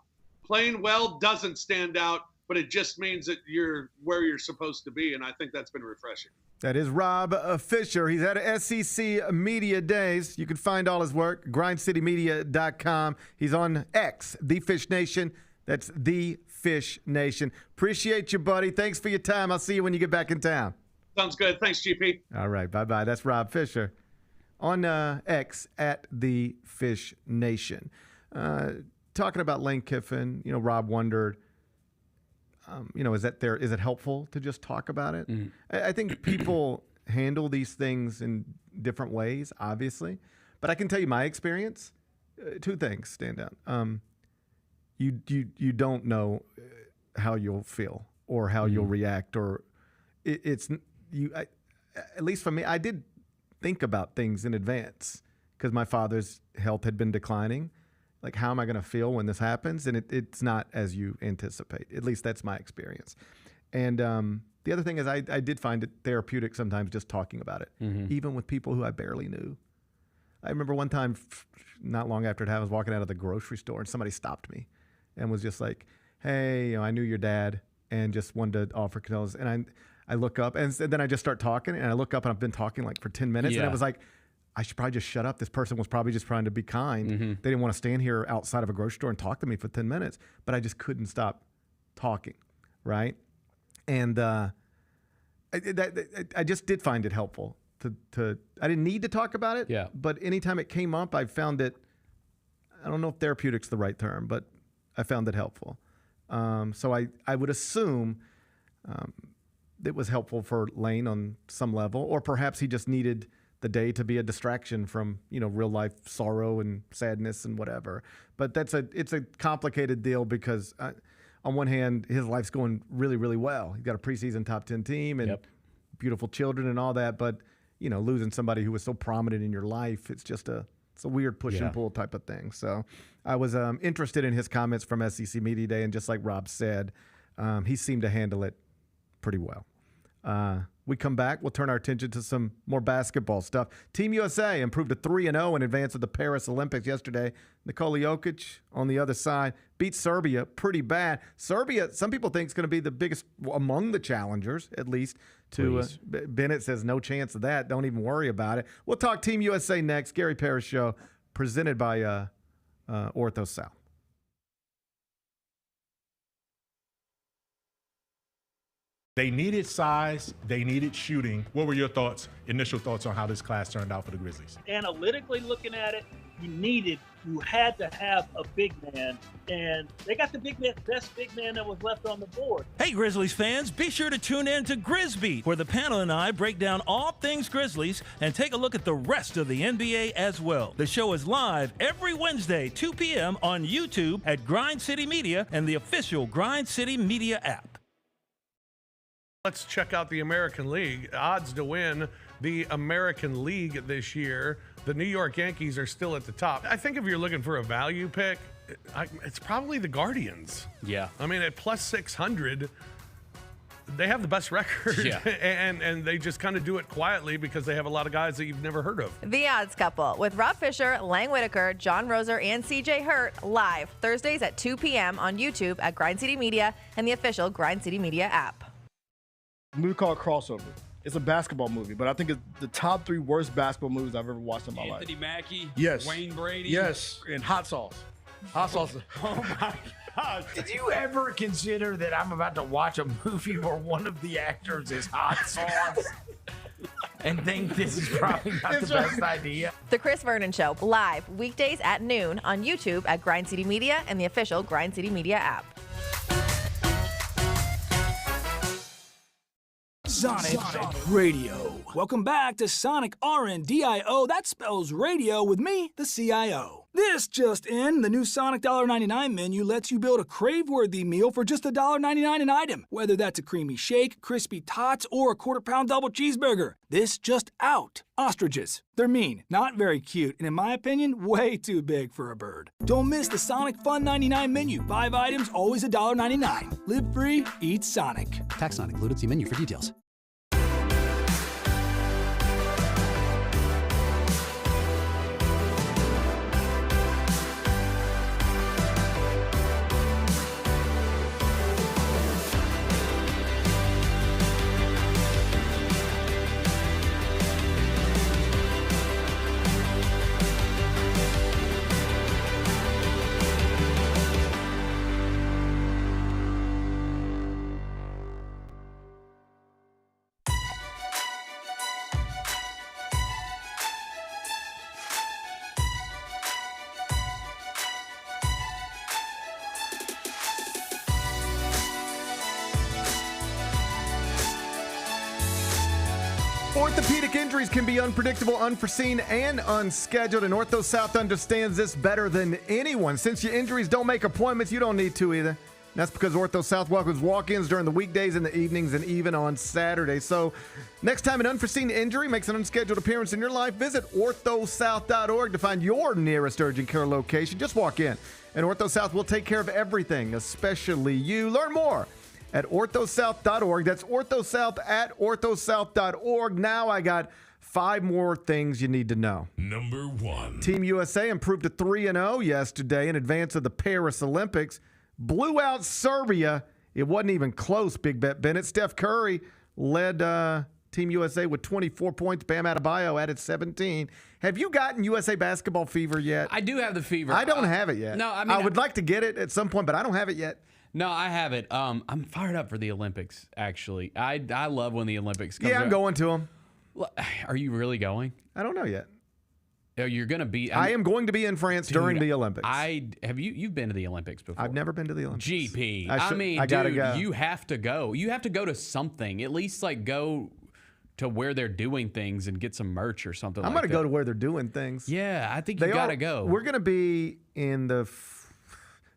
Playing well doesn't stand out. But it just means that you're where you're supposed to be, and I think that's been refreshing. That is Rob Fischer. He's at SEC Media Days. You can find all his work, grindcitymedia.com. He's on X, The Fish Nation. That's The Fish Nation. Appreciate you, buddy. Thanks for your time. I'll see you when you get back in town. Sounds good. Thanks, GP. All right, bye-bye. That's Rob Fischer on X at The Fish Nation. Talking about Lane Kiffin, Rob wondered, is it helpful to just talk about it? Mm-hmm. I think people handle these things in different ways, obviously. But I can tell you my experience. Two things stand out. You don't know how you'll feel or how you'll react, or at least for me, I did think about things in advance because my father's health had been declining. Like, how am I going to feel when this happens? And it's not as you anticipate. At least that's my experience. And the other thing is I did find it therapeutic sometimes just talking about it, even with people who I barely knew. I remember one time, not long after it happened, I was walking out of the grocery store and somebody stopped me and was just like, hey, I knew your dad and just wanted to offer condolences. And I look up and then I just start talking and I look up and I've been talking like for 10 minutes. Yeah. And I was like, I should probably just shut up. This person was probably just trying to be kind. Mm-hmm. They didn't want to stand here outside of a grocery store and talk to me for 10 minutes, but I just couldn't stop talking, right? And I just did find it helpful to I didn't need to talk about it, but anytime it came up, I found it I don't know if therapeutic's the right term, but I found it helpful. So I would assume it was helpful for Lane on some level, or perhaps he just needed the day to be a distraction from, real life sorrow and sadness and whatever. But it's a complicated deal because on one hand, his life's going really, really well. He's got a preseason top 10 team and beautiful children and all that. But, losing somebody who was so prominent in your life, it's a weird push and pull type of thing. So I was interested in his comments from SEC Media Day. And just like Rob said, he seemed to handle it pretty well. We come back, we'll turn our attention to some more basketball stuff. Team USA improved to 3-0 in advance of the Paris Olympics yesterday. Nikola Jokic on the other side beat Serbia pretty bad. Serbia, some people think, is going to be the biggest among the challengers, at least. Bennett says no chance of that. Don't even worry about it. We'll talk Team USA next. Gary Parrish Show, presented by Ortho South. They needed size. They needed shooting. What were your initial thoughts on how this class turned out for the Grizzlies? Analytically looking at it, you had to have a big man, and they got the best big man that was left on the board. Hey, Grizzlies fans, be sure to tune in to Grizzbeat, where the panel and I break down all things Grizzlies and take a look at the rest of the NBA as well. The show is live every Wednesday, 2 p.m. on YouTube at Grind City Media and the official Grind City Media app. Let's check out the American League. Odds to win the American League this year. The New York Yankees are still at the top. I think if you're looking for a value pick, it's probably the Guardians. Yeah. I mean, at plus 600, they have the best record. Yeah. and they just kind of do it quietly because they have a lot of guys that you've never heard of. The Odds Couple with Rob Fischer, Lang Whitaker, John Roser, and CJ Hurt live Thursdays at 2 p.m. on YouTube at Grind City Media and the official Grind City Media app. A movie called Crossover. It's a basketball movie, but I think it's the top 3 worst basketball movies I've ever watched in my life. Anthony Mackie, Yes. Wayne Brady. Yes, and hot sauce. Hot sauce. Oh my God. Did you ever consider that I'm about to watch a movie where one of the actors is hot sauce and think this is probably not the best idea? The Chris Vernon Show live weekdays at noon on YouTube at Grind City Media and the official Grind City Media app. Sonic Radio. Welcome back to Sonic RNDIO. That spells radio with me, the CIO. This just in, the new Sonic $1.99 menu lets you build a crave-worthy meal for just $1.99 an item. Whether that's a creamy shake, crispy tots, or a quarter-pound double cheeseburger. This just out. Ostriches. They're mean, not very cute, and in my opinion, way too big for a bird. Don't miss the Sonic Fun 99 menu. 5 items, always $1.99. Live free, eat Sonic. Tax not included. See menu for details. Orthopedic injuries can be unpredictable, unforeseen, and unscheduled, and Ortho South understands this better than anyone. Since your injuries don't make appointments, you don't need to either. That's because Ortho South welcomes walk-ins during the weekdays and the evenings and even on Saturdays. So next time an unforeseen injury makes an unscheduled appearance in your life, visit orthosouth.org to find your nearest urgent care location. Just walk in, and Ortho South will take care of everything, especially you. Learn more at orthosouth.org. That's orthosouth at orthosouth.org. Now I got 5 more things you need to know. Number 1. Team USA improved to 3-0 yesterday in advance of the Paris Olympics. Blew out Serbia. It wasn't even close, Big Bet Bennett. Steph Curry led Team USA with 24 points. Bam Adebayo added 17. Have you gotten USA basketball fever yet? I do have the fever. I don't have it yet. No, I mean, I would like to get it at some point, but I don't have it yet. No, I have it. I'm fired up for the Olympics, actually. I love when the Olympics come. Yeah, I'm going to them. Are you really going? I don't know yet. You're going to be. I am going to be in France during the Olympics. You've been to the Olympics before? I've never been to the Olympics. GP. I gotta go. You have to go. You have to go to something. At least like go to where they're doing things and get some merch or something. I'm going to go to where they're doing things. Yeah, I think you got to go. We're going to be in the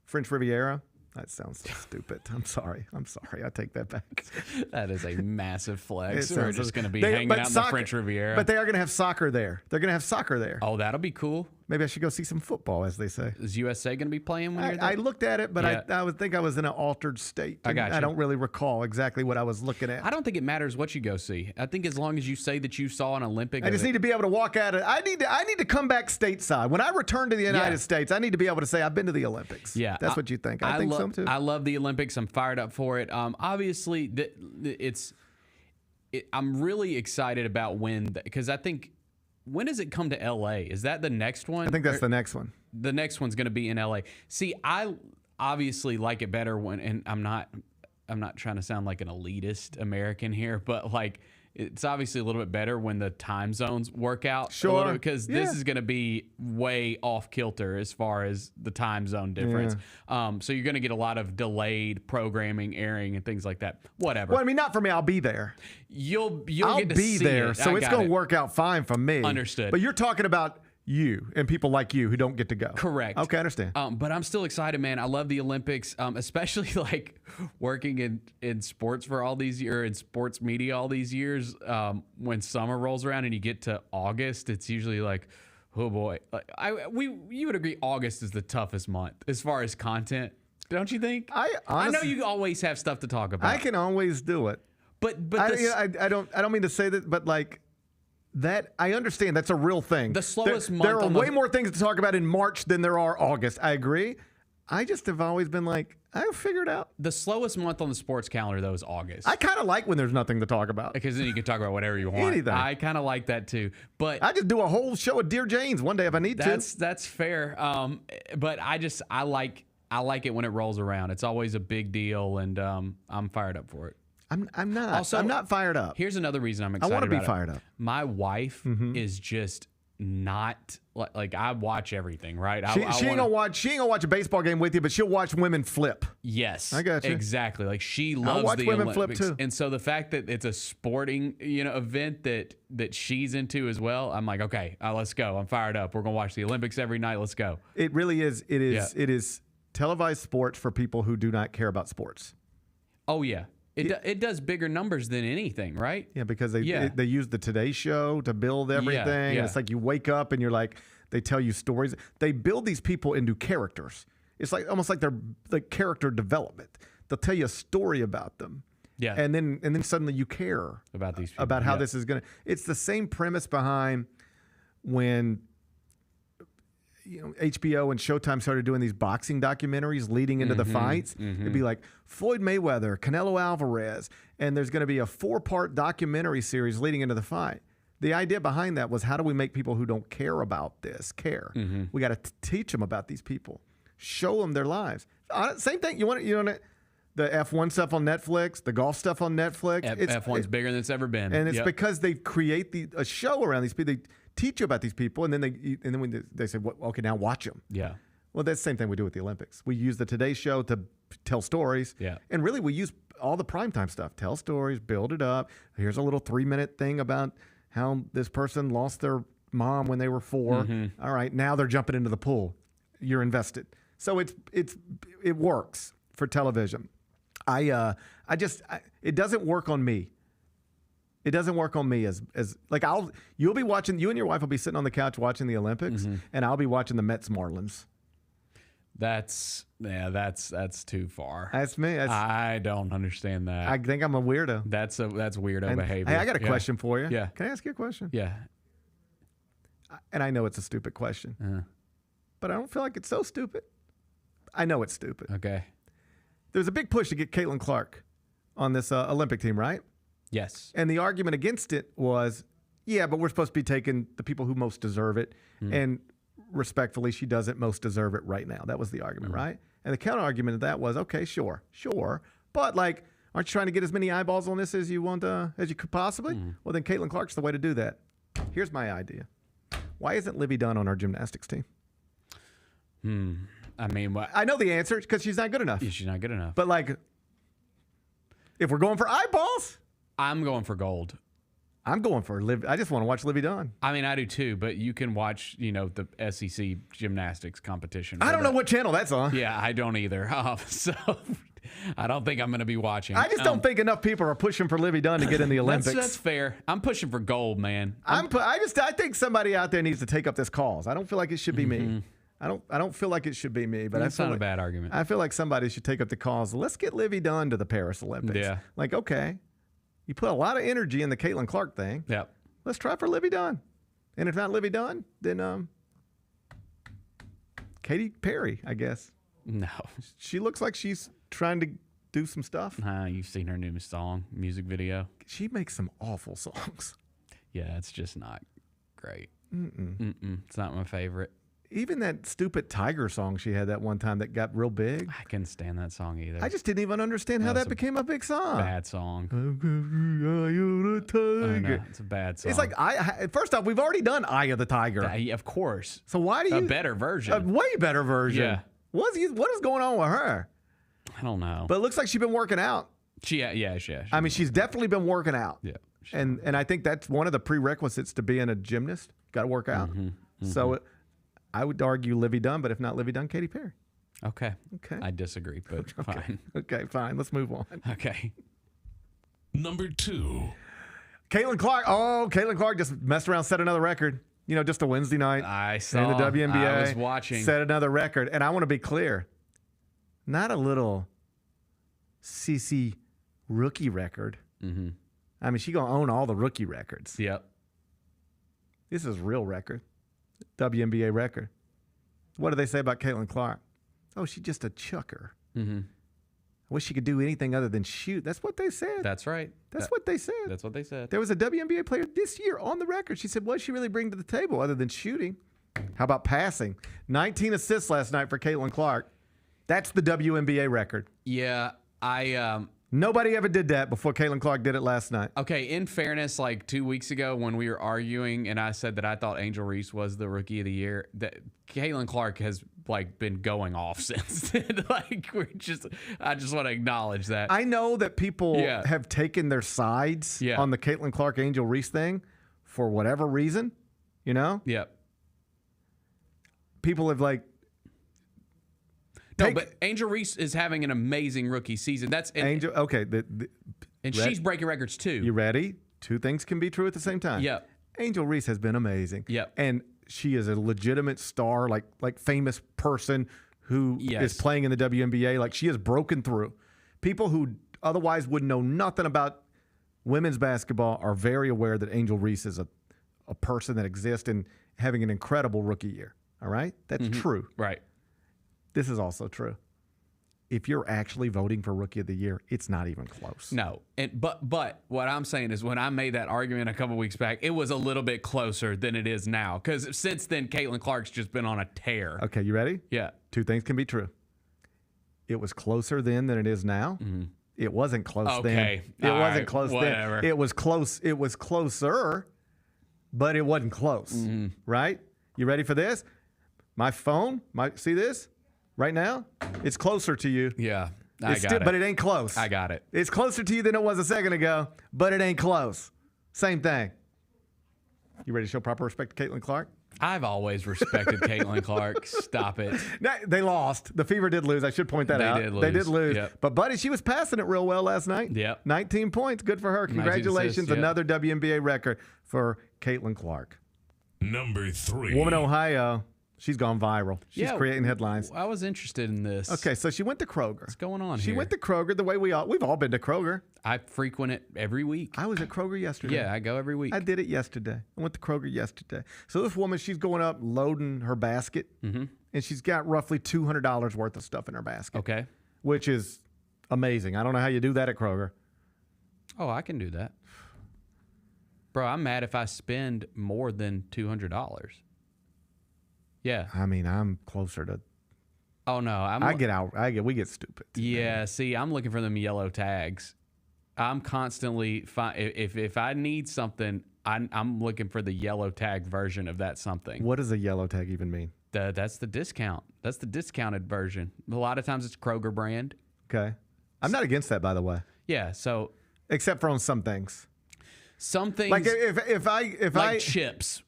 French Riviera. That sounds stupid. I'm sorry. I take that back. That is a massive flex. We're just going to be hanging out in the French Riviera. But they are going to have soccer there. They're going to have soccer there. Oh, that'll be cool. Maybe I should go see some football, as they say. Is USA going to be playing when you're there? I looked at it, but I would think I was in an altered state. I got you. I don't really recall exactly what I was looking at. I don't think it matters what you go see. I think as long as you say that you saw an Olympic. I just need to be able to walk out of it. I need to come back stateside. When I return to the United States, I need to be able to say I've been to the Olympics. Yeah. That's what you think. I think so, too. I love the Olympics. I'm fired up for it. Obviously, I'm really excited about because I think, when does it come to LA? Is that the next one? I think that's the next one. The next one's going to be in LA. See, I obviously like it better and I'm not trying to sound like an elitist American here, but like it's obviously a little bit better when the time zones work out. Sure. Because this is going to be way off kilter as far as the time zone difference. Yeah. So you're going to get a lot of delayed programming, airing, and things like that. Whatever. Well, I mean, not for me. I'll be there. I'll get to be there, so it's going to work out fine for me. Understood. But you're talking about you and people like you who don't get to go. Correct. Okay, I understand. But I'm still excited, man. I love the Olympics, especially like working in sports for all these years, in sports media all these years. When summer rolls around and you get to August, it's usually like, oh boy. You would agree August is the toughest month as far as content, don't you think? I know you always have stuff to talk about. I can always do it. But I don't mean to say that, but like. That I understand. That's a real thing. The slowest month. There are way more things to talk about in March than there are August. I agree. I just have always been like, I'll figure it out. The slowest month on the sports calendar, though, is August. I kind of like when there's nothing to talk about. Because then you can talk about whatever you want. Anything. I kind of like that, too. But I just do a whole show of Dear Janes one day if I need to. That's fair. But I like it when it rolls around. It's always a big deal, and I'm fired up for it. I'm not. Also, I'm not fired up. Here's another reason I'm excited. I want to be about fired it. up. My wife is just not like I watch everything, right? She ain't gonna watch a baseball game with you, but she'll watch women flip. Yes, I got you. Exactly. Like she loves watch the women Olympics, flip too. And so the fact that it's a sporting event that she's into as well, I'm like, okay, let's go. I'm fired up. We're gonna watch the Olympics every night. Let's go. It really is. It is televised sports for people who do not care about sports. Oh yeah. It does bigger numbers than anything, right? Yeah, because they use the Today Show to build everything. Yeah. And it's like you wake up and you're like, they tell you stories. They build these people into characters. It's like almost like they're like character development. They'll tell you a story about them. Yeah. And then suddenly you care about these people. About how this is going to. It's the same premise behind when HBO and Showtime started doing these boxing documentaries leading into the fights. It'd be like Floyd Mayweather, Canelo Alvarez, and there's going to be a 4-part documentary series leading into the fight. The idea behind that was, how do we make people who don't care about this care? We got to teach them about these people, show them their lives. Same thing. You want the F1 stuff on Netflix, the golf stuff on Netflix. F1's bigger than it's ever been, and it's because they create a show around these people. They teach you about these people, and then when they say, well, okay, now watch them. Yeah. Well, that's the same thing we do with the Olympics. We use the Today Show to tell stories. Yeah. And really, we use all the primetime stuff. Tell stories, build it up. Here's a little 3-minute thing about how this person lost their mom when they were 4. All right, now they're jumping into the pool. You're invested. So it works for television. It doesn't work on me. It doesn't work on me as like you and your wife will be sitting on the couch watching the Olympics, and I'll be watching the Mets Marlins. That's too far. That's me. I don't understand that. I think I'm a weirdo. That's weirdo behavior. Hey, I got a question for you. Yeah. Can I ask you a question? Yeah. And I know it's a stupid question, but I don't feel like it's so stupid. I know it's stupid. Okay. There's a big push to get Caitlin Clark on this Olympic team, right? Yes. And the argument against it was, yeah, but we're supposed to be taking the people who most deserve it. And respectfully, she doesn't most deserve it right now. That was the argument, right? And the counter argument of that was, okay, sure. But like, aren't you trying to get as many eyeballs on this as you want, as you could possibly? Well, then Caitlin Clark's the way to do that. Here's my idea. Why isn't Livy Dunn on our gymnastics team? I mean, I know the answer because she's not good enough. Yeah, she's not good enough. But like, if we're going for eyeballs, I'm going for gold. I'm going for Livy. I just want to watch Livy Dunn. I mean, I do too, but you can watch, the SEC gymnastics competition. I don't know what channel that's on. Yeah, I don't either. So I don't think I'm going to be watching. I just don't think enough people are pushing for Livy Dunn to get in the Olympics. That's fair. I'm pushing for gold, man. I think somebody out there needs to take up this cause. I don't feel like it should be me. I don't feel like it should be me, but That's not a bad argument. I feel like somebody should take up the cause. Let's get Livy Dunn to the Paris Olympics. Yeah. Like, okay, you put a lot of energy in the Caitlin Clark thing. Yep. Let's try for Livy Dunn. And if not Livy Dunn, then Katy Perry, I guess. No. She looks like she's trying to do some stuff. You've seen her new music video. She makes some awful songs. Yeah, it's just not great. It's not my favorite. Even that stupid Tiger song she had that one time that got real big. I couldn't stand that song either. I just didn't even understand how that became a big song. Bad song. It's a bad song. It's like, first off, we've already done Eye of the Tiger. Of course. So why do you... A better version. A way better version. Yeah. What is going on with her? I don't know. But it looks like she's been working out. Yeah. I mean, she's definitely been working out. Yeah. And I think that's one of the prerequisites to being a gymnast. Got to work out. So I would argue Livy Dunn, but if not Livy Dunn, Katy Perry. Okay. I disagree, but fine. Okay, fine. Let's move on. Okay. Number 2. Caitlin Clark. Oh, Caitlin Clark just messed around, set another record. Just a Wednesday night. I saw. In the WNBA. I was watching. Set another record. And I want to be clear. Not a little CC rookie record. I mean, she's going to own all the rookie records. Yep. This is real record. WNBA record. What do they say about Caitlin Clark? Oh, she's just a chucker. I wish she could do anything other than shoot. That's what they said. That's right. That's what they said. That's what they said. There was a WNBA player this year on the record. She said, what does she really bring to the table other than shooting? How about passing? 19 assists last night for Caitlin Clark. That's the WNBA record. Yeah, Nobody ever did that before Caitlin Clark did it last night. Okay, in fairness, like 2 weeks ago when we were arguing and I said that I thought Angel Reese was the rookie of the year, that Caitlin Clark has been going off since then. I just want to acknowledge that. I know that people have taken their sides on the Caitlin Clark Angel Reese thing for whatever reason, Yep. People have No, but Angel Reese is having an amazing rookie season. Angel. Okay, and she's breaking records too. You ready? Two things can be true at the same time. Yep. Angel Reese has been amazing. Yep. And she is a legitimate star, like famous person who is playing in the WNBA. Like, she has broken through. People who otherwise would know nothing about women's basketball are very aware that Angel Reese is a person that exists and having an incredible rookie year. All right? That's true. Right. This is also true. If you're actually voting for Rookie of the Year, it's not even close. No, but what I'm saying is when I made that argument a couple weeks back, it was a little bit closer than it is now. Because since then, Caitlin Clark's just been on a tear. Okay, you ready? Yeah. Two things can be true. It was closer then than it is now. It wasn't close then. It wasn't close then. It was close. It was closer, but it wasn't close. Right? You ready for this? My phone, see this? Right now, it's closer to you. Yeah, but it ain't close. I got it. It's closer to you than it was a second ago, but it ain't close. Same thing. You ready to show proper respect to Caitlin Clark? I've always respected Caitlin Clark. Stop it. They lost. The Fever did lose. I should point that out. They did lose. Yep. But, buddy, she was passing it real well last night. Yep. 19 points. Good for her. Congratulations. Another WNBA record for Caitlin Clark. Number 3. Woman Ohio. She's gone viral. She's creating headlines. I was interested in this. Okay, so she went to Kroger. What's going on here? She went to Kroger the way we've all been to Kroger. I frequent it every week. I was at Kroger yesterday. Yeah, I go every week. I did it yesterday. I went to Kroger yesterday. So this woman, she's going up loading her basket, and she's got roughly $200 worth of stuff in her basket. Okay. Which is amazing. I don't know how you do that at Kroger. Oh, I can do that. Bro, I'm mad if I spend more than $200. Yeah. I mean, I'm closer to. Oh no, we get stupid. Yeah. See, I'm looking for them yellow tags. I'm constantly if I need something, I'm looking for the yellow tag version of that something. What does a yellow tag even mean? That's the discount. That's the discounted version. A lot of times it's Kroger brand. Okay. I'm not against that, by the way. Yeah. So except for on some things. Some things like if I chips.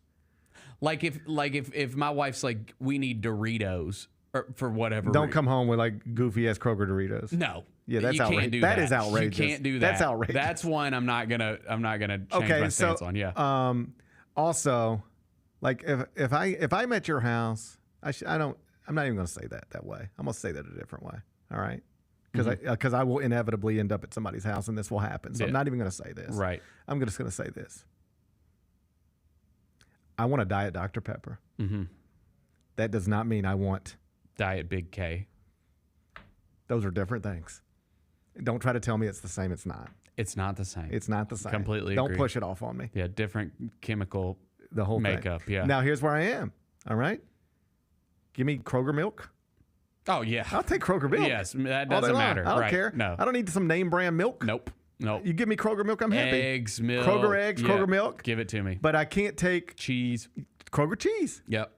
Like if my wife's like, we need Doritos or for whatever. Don't come home with like goofy ass Kroger Doritos. No. Yeah, that's outrageous. Can't do that is outrageous. You can't do that. That's outrageous. That's one I'm not gonna change my stance on. Yeah. Also, like if I'm at your house, I'm not even gonna say that way. I'm gonna say that a different way. All right. Because I will inevitably end up at somebody's house and this will happen. So I'm not even going to say this. Right. I'm just going to say this. I want a Diet Dr. Pepper. Mm-hmm. That does not mean I want Diet Big K. Those are different things. Don't try to tell me it's the same. It's not. It's not the same. It's not the same. Completely Don't agree. push it off on me. Yeah, different chemical the whole makeup. Thing. Yeah. Now here's where I am. All right. Give me Kroger milk. Oh, yeah. I'll take Kroger milk. Yes, that doesn't matter. I don't right. care. No. I don't need some name brand milk. Nope. You give me Kroger milk, I'm happy. Eggs, milk. Kroger eggs, Kroger milk. Give it to me. But I can't take cheese. Kroger cheese. Yep.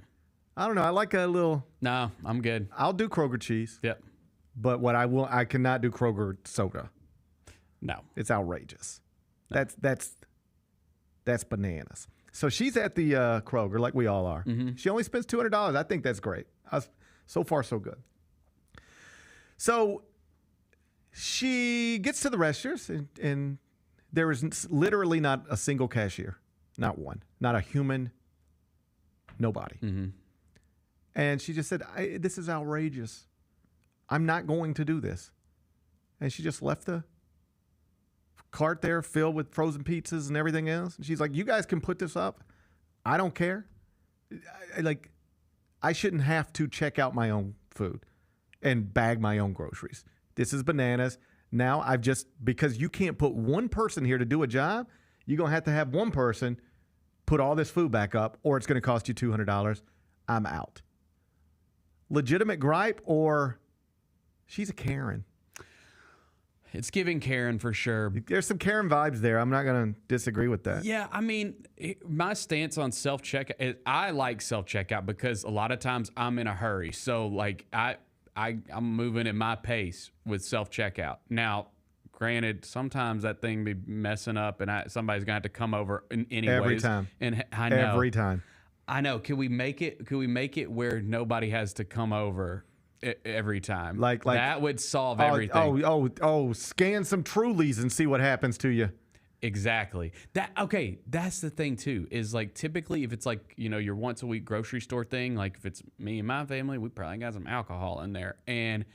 I don't know. I like a little. No, I'm good. I'll do Kroger cheese. Yep. But I cannot do Kroger soda. No. It's outrageous. No. That's bananas. So she's at the Kroger like we all are. Mm-hmm. She only spends $200. I think that's great. So far, so good. So she gets to the registers, and there is literally not a single cashier. Not one. Not a human. Nobody. Mm-hmm. And she just said, this is outrageous. I'm not going to do this. And she just left the cart there filled with frozen pizzas and everything else. And she's like, you guys can put this up. I don't care. I shouldn't have to check out my own food and bag my own groceries. This is bananas. Now because you can't put one person here to do a job, you're going to have one person put all this food back up, or it's going to cost you $200. I'm out. Legitimate gripe, or she's a Karen. It's giving Karen for sure. There's some Karen vibes there. I'm not going to disagree with that. Yeah, I mean, my stance on self-checkout, I like self-checkout because a lot of times I'm in a hurry. So, like, I'm moving at my pace with self-checkout. Now, granted, sometimes that thing be messing up and somebody's going to have to come over anyways. Every time. And I know. Every time. I know. Can we make it where nobody has to come over every time? Like that would solve everything. Scan some Trulies and see what happens to you. Exactly. That's the thing too, is like typically if it's like, your once a week grocery store thing, like if it's me and my family, we probably got some alcohol in there. And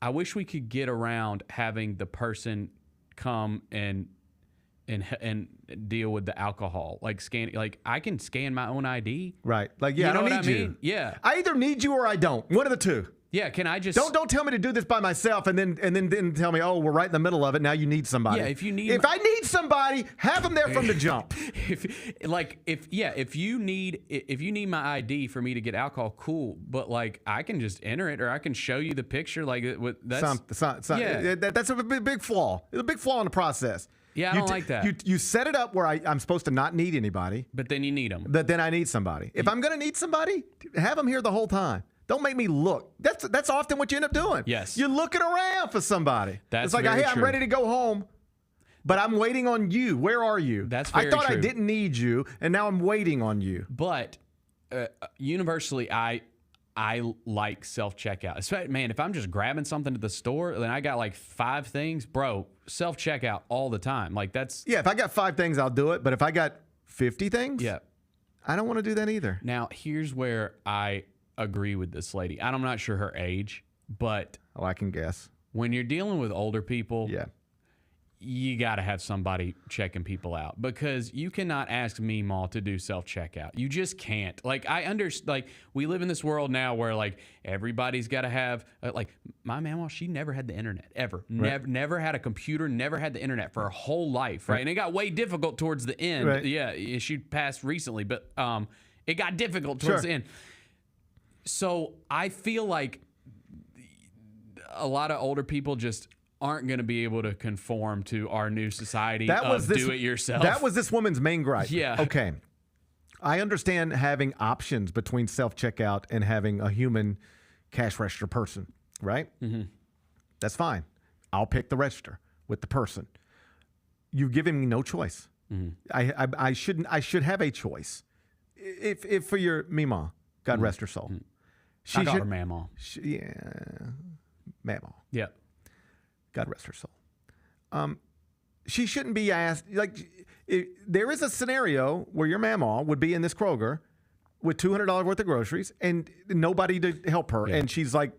I wish we could get around having the person come and deal with the alcohol, like scanning. Like I can scan my own ID. Right. Like, yeah, you know I don't what need I mean? you. Yeah. I either need you or I don't. One of the two. Yeah, can I just don't tell me to do this by myself and then tell me, oh, we're right in the middle of it. Now you need somebody. Yeah, if I need somebody, have them there from the jump. If you need my ID for me to get alcohol, cool. But like I can just enter it, or I can show you the picture. Like that's that's a big flaw. It's a big flaw in the process. Yeah, I don't like that. You set it up where I'm supposed to not need anybody, but then you need them. But then I need somebody. If I'm going to need somebody, have them here the whole time. Don't make me look. That's often what you end up doing. Yes. You're looking around for somebody. That's it's like, very hey, true. I'm ready to go home, but I'm waiting on you. Where are you? That's very I thought true. I didn't need you, and now I'm waiting on you. But universally, I like self-checkout. Man, if I'm just grabbing something at the store, then I got like 5 things, bro, self-checkout all the time. Like that's... Yeah, if I got 5 things, I'll do it. But if I got 50 things, yeah, I don't want to do that either. Now, here's where I agree with this lady. I'm not sure her age, but... Oh, I can guess. When you're dealing with older people... Yeah. You got to have somebody checking people out, because you cannot ask Meemaw to do self-checkout. You just can't. Like, we live in this world now where, like, everybody's got to have, like, my Meemaw, she never had the internet, ever. Right. Never had a computer, never had the internet for her whole life, right? And it got way difficult towards the end. Right. Yeah, she passed recently, but it got difficult towards the end. So I feel like a lot of older people just aren't going to be able to conform to our new society do it yourself. That was this woman's main gripe. Yeah. Okay. I understand having options between self-checkout and having a human cash register person, right? Mm-hmm. That's fine. I'll pick the register with the person. You've given me no choice. Mm-hmm. I should have a choice. If for your Mima, God rest her soul. Mm-hmm. I call her Mama. Mama. Yeah. God rest her soul. She shouldn't be asked, there is a scenario where your mama would be in this Kroger with $200 worth of groceries and nobody to help her. Yeah. And she's like,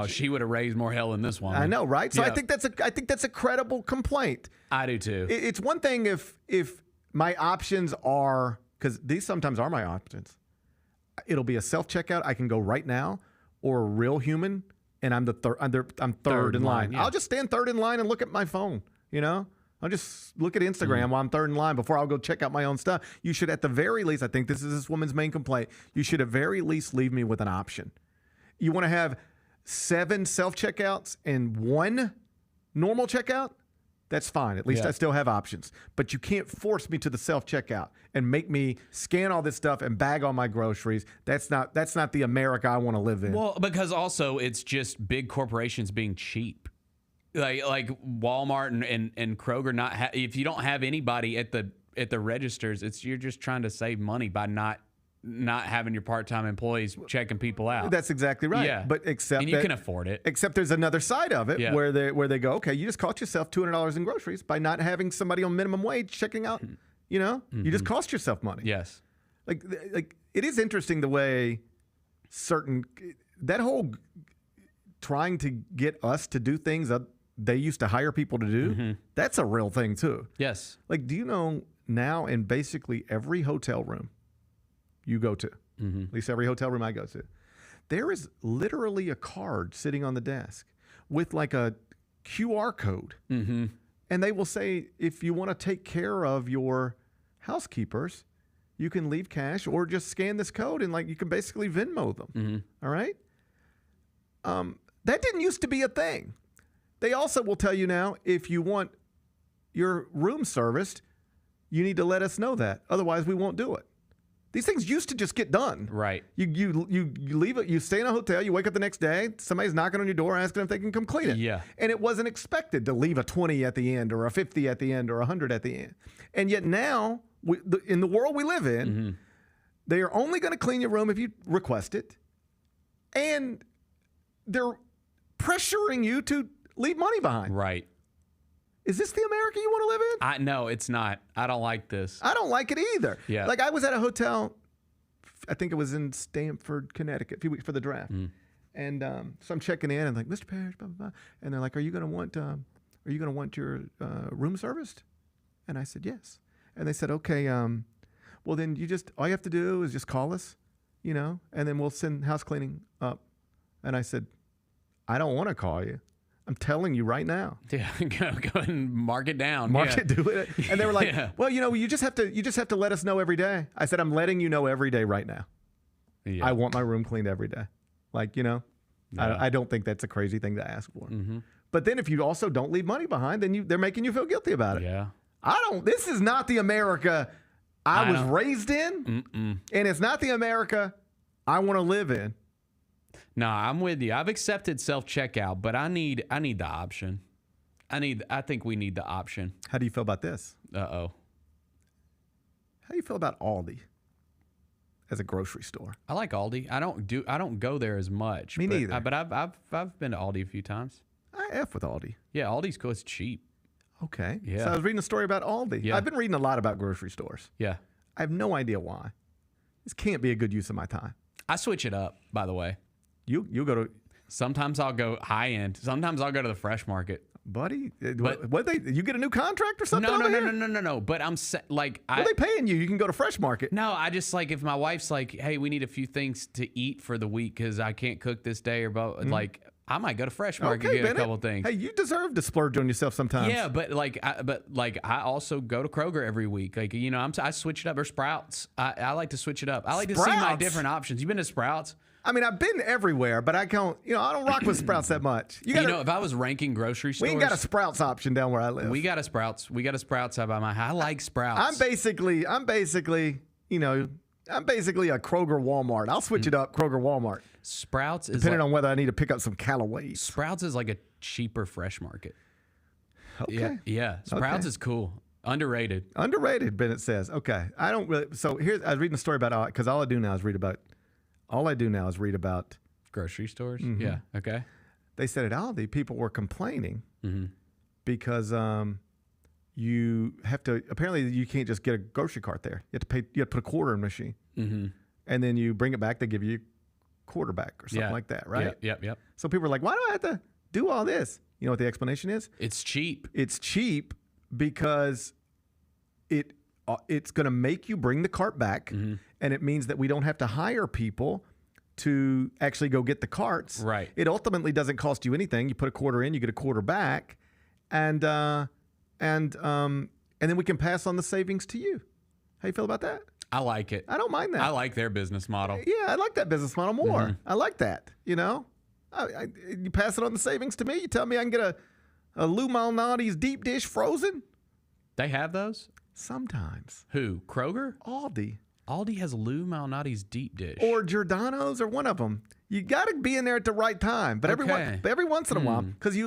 she would have raised more hell than this one. I know, right? So I think that's a credible complaint. I do too. It's one thing if my options are, because these sometimes are my options. It'll be a self-checkout. I can go right now, or a real human, and I'm third in line. Yeah. I'll just stand third in line and look at my phone. I'll just look at Instagram while I'm third in line before I'll go check out my own stuff. You should, at the very least, I think this is this woman's main complaint, you should at very least leave me with an option. You want to have 7 self-checkouts and 1 normal checkout? That's fine. At least I still have options. But you can't force me to the self-checkout and make me scan all this stuff and bag all my groceries. That's not the America I want to live in. Well, because also it's just big corporations being cheap. Like Walmart and Kroger if you don't have anybody at the registers, you're just trying to save money by not having your part-time employees checking people out. That's exactly right. Yeah. But and you can afford it. Except there's another side of it where they go, okay, you just cost yourself $200 in groceries by not having somebody on minimum wage checking out. You just cost yourself money. Yes. Like it is interesting the way that whole trying to get us to do things that they used to hire people to do. That's a real thing too. Yes. Like, do you know now in basically every hotel room you go to, at least every hotel room I go to, there is literally a card sitting on the desk with like a QR code. And they will say, if you want to take care of your housekeepers, you can leave cash or just scan this code and you can basically Venmo them. All right? That didn't used to be a thing. They also will tell you now, if you want your room serviced, you need to let us know that. Otherwise, we won't do it. These things used to just get done. Right. You leave it. You stay in a hotel. You wake up the next day. Somebody's knocking on your door asking if they can come clean it. Yeah. And it wasn't expected to leave a 20 at the end or a 50 at the end or 100 at the end. And yet now, in the world we live in, they are only going to clean your room if you request it. And they're pressuring you to leave money behind. Right. Is this the America you want to live in? No, it's not. I don't like this. I don't like it either. Yeah. Like I was at a hotel, I think it was in Stamford, Connecticut, a few weeks for the draft. And so I'm checking in and like, Mr. Parrish, blah, blah, blah. And they're like, are you going to want your room serviced? And I said, yes. And they said, okay, well then all you have to do is just call us, and then we'll send house cleaning up. And I said, I don't want to call you. I'm telling you right now. Yeah, go and mark it down. Do it. And they were like, well, you just have to let us know every day. I said, I'm letting you know every day right now. Yeah. I want my room cleaned every day. I don't think that's a crazy thing to ask for. But then if you also don't leave money behind, then they're making you feel guilty about it. Yeah. This is not the America I was raised in. And it's not the America I want to live in. No, I'm with you. I've accepted self-checkout, but I need the option. I think we need the option. How do you feel about this? Uh-oh. How do you feel about Aldi as a grocery store? I like Aldi. I don't go there as much. Me neither. But I've been to Aldi a few times. I F with Aldi. Yeah, Aldi's cool. It's cheap. Okay. Yeah. So I was reading a story about Aldi. Yeah. I've been reading a lot about grocery stores. Yeah. I have no idea why. This can't be a good use of my time. I switch it up, by the way. You go to. Sometimes I'll go high end. Sometimes I'll go to the fresh market. Buddy, you get a new contract or something? No. But I'm what are they paying you? You can go to fresh market. No, I just if my wife's like, hey, we need a few things to eat for the week because I can't cook this day or I might go to Fresh Market and get Bennett. a couple things. Hey, you deserve to splurge on yourself sometimes. Yeah, but I also go to Kroger every week. Like, you know, I switch it up, or Sprouts. I like to switch it up. I like to see my Sprouts? different options. You been to Sprouts? I mean, I've been everywhere, but I don't rock with Sprouts that much. You know, if I was ranking grocery stores, we ain't got a Sprouts option down where I live. We got a Sprouts. We got a Sprouts out by my house. I like Sprouts. I'm basically, a Kroger Walmart. I'll switch it up, Kroger Walmart. Sprouts is depending on whether I need to pick up some Callaways. Sprouts is like a cheaper Fresh Market. Okay. Yeah. Sprouts is cool. Underrated. Underrated, Bennett says. Okay. I don't really. So I was reading a story about, because all I do now is read about grocery stores. Mm-hmm. Yeah. Okay. They said at Aldi, people were complaining because you have to, apparently you can't just get a grocery cart there. You have to pay, you have to put a quarter in the machine. Mm-hmm. And then you bring it back, they give you quarterback or something like that, right? Yep. So people are like, why do I have to do all this? You know what the explanation is? It's cheap. It's cheap because it's going to make you bring the cart back, and it means that we don't have to hire people to actually go get the carts. Right. It ultimately doesn't cost you anything. You put a quarter in, you get a quarter back, and then we can pass on the savings to you. How you feel about that? I like it. I don't mind that. I like their business model. Yeah, I like that business model more. I like that. You know, you pass it on the savings to me. You tell me I can get a Lou Malnati's deep dish frozen. They have those? Sometimes. Who? Kroger? Aldi. Aldi has Lou Malnati's deep dish. Or Giordano's, or one of them. You got to be in there at the right time. But every once in a while, because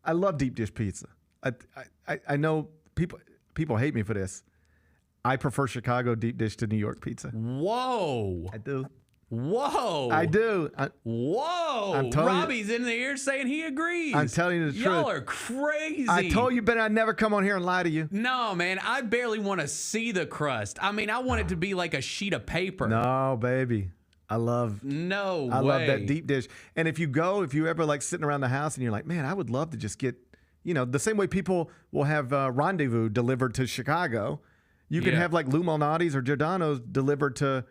I love deep dish pizza. I know people hate me for this. I prefer Chicago deep dish to New York pizza. Whoa. I do. Whoa. I do. Whoa. Robbie's in the ear saying he agrees. I'm telling you the truth. Y'all are crazy. I told you, Ben, I'd never come on here and lie to you. No, man. I barely want to see the crust. I mean, I want it to be like a sheet of paper. No, baby. I love that deep dish. And if you ever like sitting around the house and you're like, man, I would love to just get, the same way people will have Rendezvous delivered to Chicago, you can have like Lou Malnati's or Giordano's delivered to,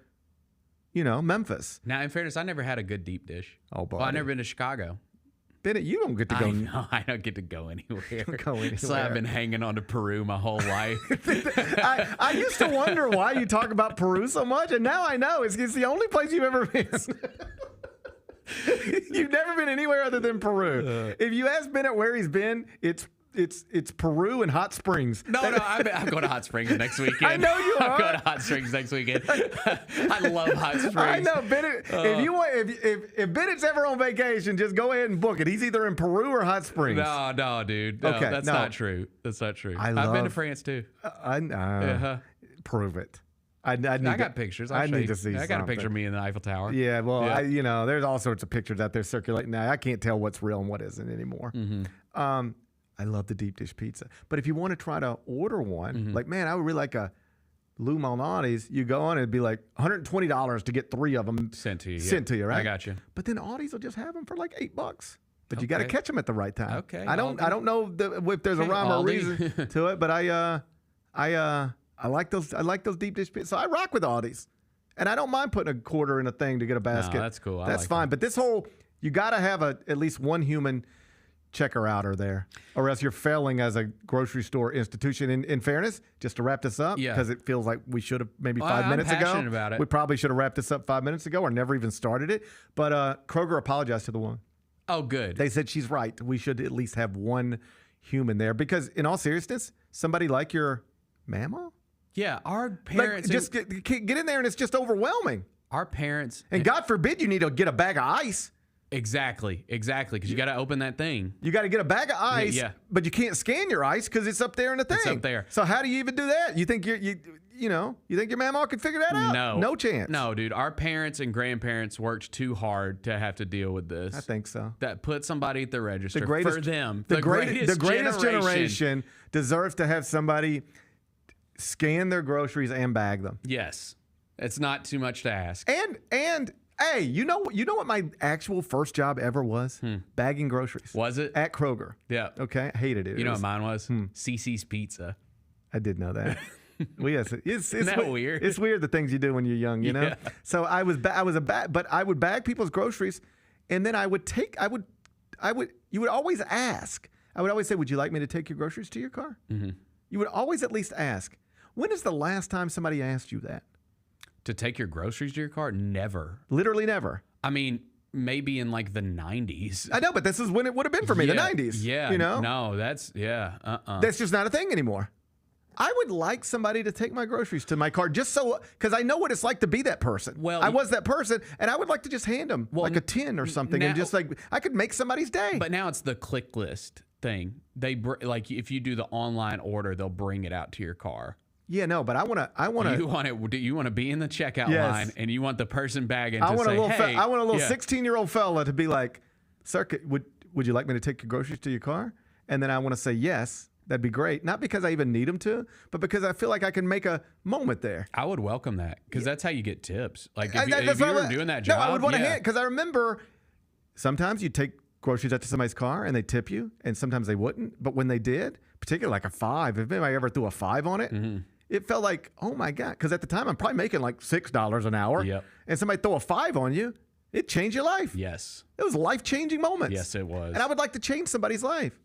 Memphis. Now, in fairness, I never had a good deep dish. Oh, boy. Well, I've never been to Chicago. Bennett, you don't get to go. I don't get to go anywhere. Go anywhere. So I've been hanging on to Peru my whole life. I used to wonder why you talk about Peru so much, and now I know it's the only place you've ever been. You've never been anywhere other than Peru. If you ask Bennett where he's been, it's Peru and Hot Springs. No, I'm going to Hot Springs next weekend. I know you are. I'm going to Hot Springs next weekend. I love Hot Springs. I know, Bennett. If Bennett's ever on vacation, just go ahead and book it. He's either in Peru or Hot Springs. No, dude. No, okay, that's not true. That's not true. I've been to France too. I know. Prove it. I got pictures. I need to see. I got a picture of me in the Eiffel Tower. Yeah, well, there's all sorts of pictures out there circulating now. I can't tell what's real and what isn't anymore. I love the deep dish pizza. But if you want to try to order one, like, man, I would really like a Lou Malnati's. You go on, it'd be like $120 to get 3 of them sent to you, right? I got you. But then Aldi's will just have them for like $8. But you got to catch them at the right time. Okay. I don't know if there's a rhyme or reason to it, but I like those. I like those deep dish pizzas. So I rock with Aldi's, and I don't mind putting a quarter in a thing to get a basket. No, that's cool. That's like fine. That. But this whole, you got to have at least one human checker outer there, or else you're failing as a grocery store institution. In fairness, just to wrap this up, because it feels like we should have maybe 5 minutes ago. About it. We probably should have wrapped this up 5 minutes ago, or never even started it. But Kroger apologized to the woman. Oh, good. They said she's right. We should at least have one human there, because in all seriousness, somebody like your mama. Yeah, our parents just get in there and it's just overwhelming. Our parents, and God forbid you need to get a bag of ice. Exactly, because you got to open that thing. You got to get a bag of ice, but you can't scan your ice because it's up there in the thing. It's up there. So how do you even do that? You think you think your mama can figure that out? No chance. No, dude. Our parents and grandparents worked too hard to have to deal with this. I think so. That put somebody at the register for them. The greatest generation deserves to have somebody scan their groceries and bag them. Yes, it's not too much to ask. And hey, you know what my actual first job ever was? Bagging groceries. Was it? At Kroger. Yeah. Okay, I hated it. You know what mine was? CC's Pizza. I did know that. Well, yes, it's Isn't that weird? It's weird the things you do when you're young, you know. Yeah. So I would bag people's groceries, And then you would always ask. I would always say, would you like me to take your groceries to your car? Mm-hmm. You would always at least ask. When is the last time somebody asked you that? To take your groceries to your car? Never. Literally never. I mean, maybe in like the 90s. I know, but this is when it would have been for me, the 90s. Yeah. You know? No, that's That's just not a thing anymore. I would like somebody to take my groceries to my car just so, because I know what it's like to be that person. Well, I was that person, and I would like to just hand them like a tin or something, and just like, I could make somebody's day. But now it's the click list thing. They like if you do the online order, they'll bring it out to your car. Yeah, no, but I want to. You want to be in the checkout line, and you want the person bagging to I want say, hey. I want a little 16-year-old fella to be like, sir, would you like me to take your groceries to your car? And then I want to say yes. That'd be great. Not because I even need them to, but because I feel like I can make a moment there. I would welcome that because that's how you get tips. Like if you were doing that job. No, I would want to hand, because I remember sometimes you'd take groceries out to somebody's car and they tip you, and sometimes they wouldn't. But when they did, particularly like a 5, if anybody ever threw a 5 on it, it felt like, oh my God. Because at the time I'm probably making like $6 an hour. Yep. And somebody throw a 5 on you, it changed your life. Yes. It was life-changing moments. Yes, it was. And I would like to change somebody's life.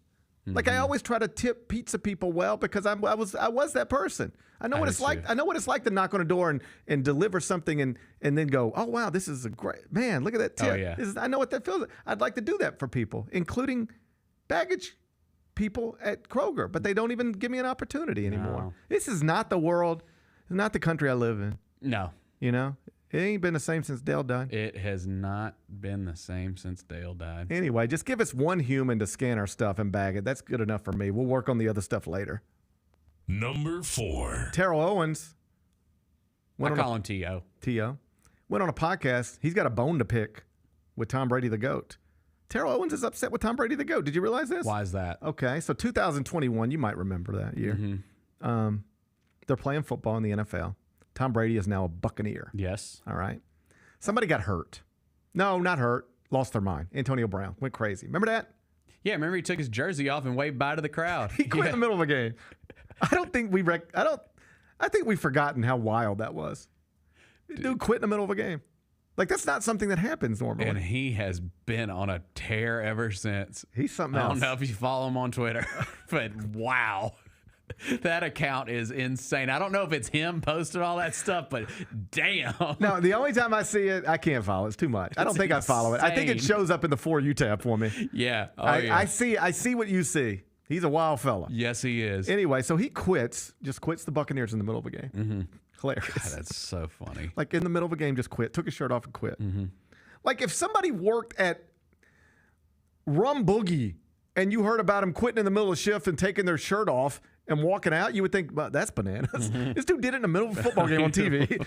Like I always try to tip pizza people well because I was that person. I know what it's like. I know what it's like to knock on a door and deliver something and then go, oh wow, this is a great man. Look at that tip. Oh, yeah. I know what that feels like. I'd like to do that for people, including baggage people at Kroger, but they don't even give me an opportunity anymore. No. This is not the world. It's not the country I live in. No. You know, it ain't been the same since Dale died. It has not been the same since Dale died. Anyway, just give us one human to scan our stuff and bag it. That's good enough for me. We'll work on the other stuff later. Number 4. Terrell Owens. I call him T.O. T.O. Went on a podcast. He's got a bone to pick with Tom Brady the GOAT. Terrell Owens is upset with Tom Brady the GOAT. Did you realize this? Why is that? Okay, so 2021, you might remember that year. Mm-hmm. They're playing football in the NFL. Tom Brady is now a Buccaneer. Yes. All right. Somebody got hurt. No, not hurt. Lost their mind. Antonio Brown went crazy. Remember that? Yeah, remember he took his jersey off and waved bye to the crowd. He quit in the middle of a game. I think we've forgotten how wild that was. Dude quit in the middle of a game. Like, that's not something that happens normally. And he has been on a tear ever since. He's something else. I don't know if you follow him on Twitter, but wow. That account is insane. I don't know if it's him posting all that stuff, but damn. No, the only time I see it, I can't follow. It's too much. I don't think I follow it. I think it shows up in the For You tab for me. Yeah. I see what you see. He's a wild fella. Yes, he is. Anyway, so he quits the Buccaneers in the middle of a game. Mm-hmm. Hilarious. God, that's so funny. Like in the middle of a game, just quit. Took his shirt off and quit. Mm-hmm. Like if somebody worked at Rum Boogie and you heard about him quitting in the middle of shift and taking their shirt off and walking out, you would think, well, that's bananas. Mm-hmm. This dude did it in the middle of a football game on TV.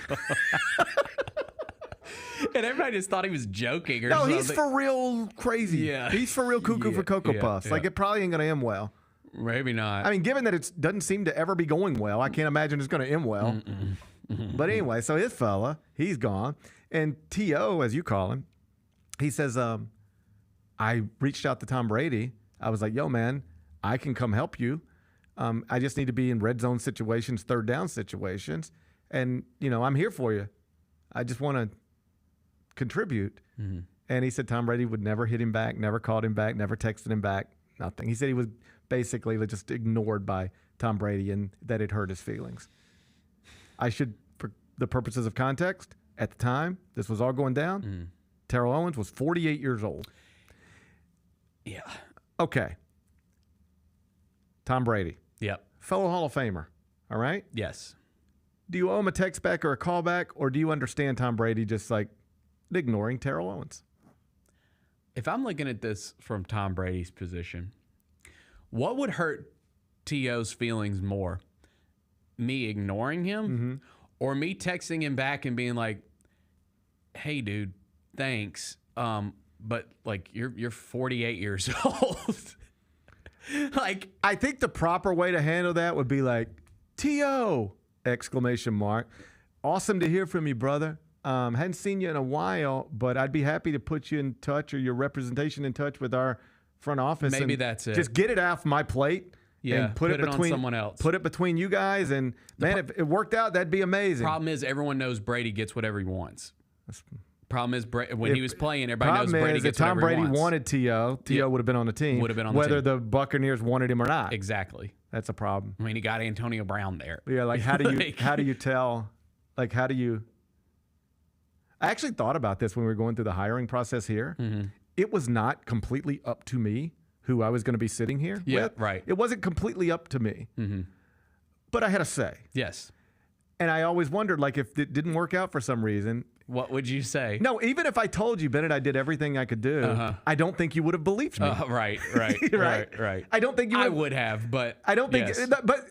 And everybody just thought he was joking or something. No, he's for real crazy. Yeah. He's for real cuckoo for Cocoa Puffs. Like, it probably ain't going to end well. Maybe not. I mean, given that it doesn't seem to ever be going well, I can't imagine it's going to end well. But anyway, so his fella, he's gone. And T.O., as you call him, he says, I reached out to Tom Brady. I was like, yo, man, I can come help you. I just need to be in red zone situations, third down situations. And, you know, I'm here for you. I just want to contribute. Mm-hmm. And he said Tom Brady would never hit him back, never called him back, never texted him back, nothing. He said he was basically just ignored by Tom Brady and that it hurt his feelings. I should, for the purposes of context, at the time this was all going down, Terrell Owens was 48 years old. Yeah. Okay. Tom Brady. Yep. Fellow Hall of Famer. All right? Yes. Do you owe him a text back or a call back, or do you understand Tom Brady just like ignoring Terrell Owens? If I'm looking at this from Tom Brady's position, what would hurt T.O.'s feelings more? Me ignoring him or me texting him back and being like, hey, dude, thanks. But like you're 48 years old. Like, I think the proper way to handle that would be like, T.O. ! Awesome to hear from you, brother. Hadn't seen you in a while, but I'd be happy to put you in touch or your representation in touch with our front office. Maybe that's it. Just get it off my plate. Yeah, and put it between on someone else. Put it between you guys, and man, if it worked out, that'd be amazing. Problem is, everyone knows Brady gets whatever he wants. Problem is, when he was playing, everybody knows Brady gets if Tom whatever he Brady wants. wanted T.O. would have been on the team. Would have been on the whether team. the Buccaneers wanted him or not. Exactly. That's a problem. I mean, he got Antonio Brown there. Yeah, like how do you tell? Like how do you? I actually thought about this when we were going through the hiring process here. Mm-hmm. It was not completely up to me who I was going to be sitting here with. Right. It wasn't completely up to me. Mm-hmm. But I had a say. Yes. And I always wondered, like, if it didn't work out for some reason. What would you say? No, even if I told you, Bennett, I did everything I could do, I don't think you would have believed me. Right. Right. I don't think you would. I would have, but I don't think, yes. but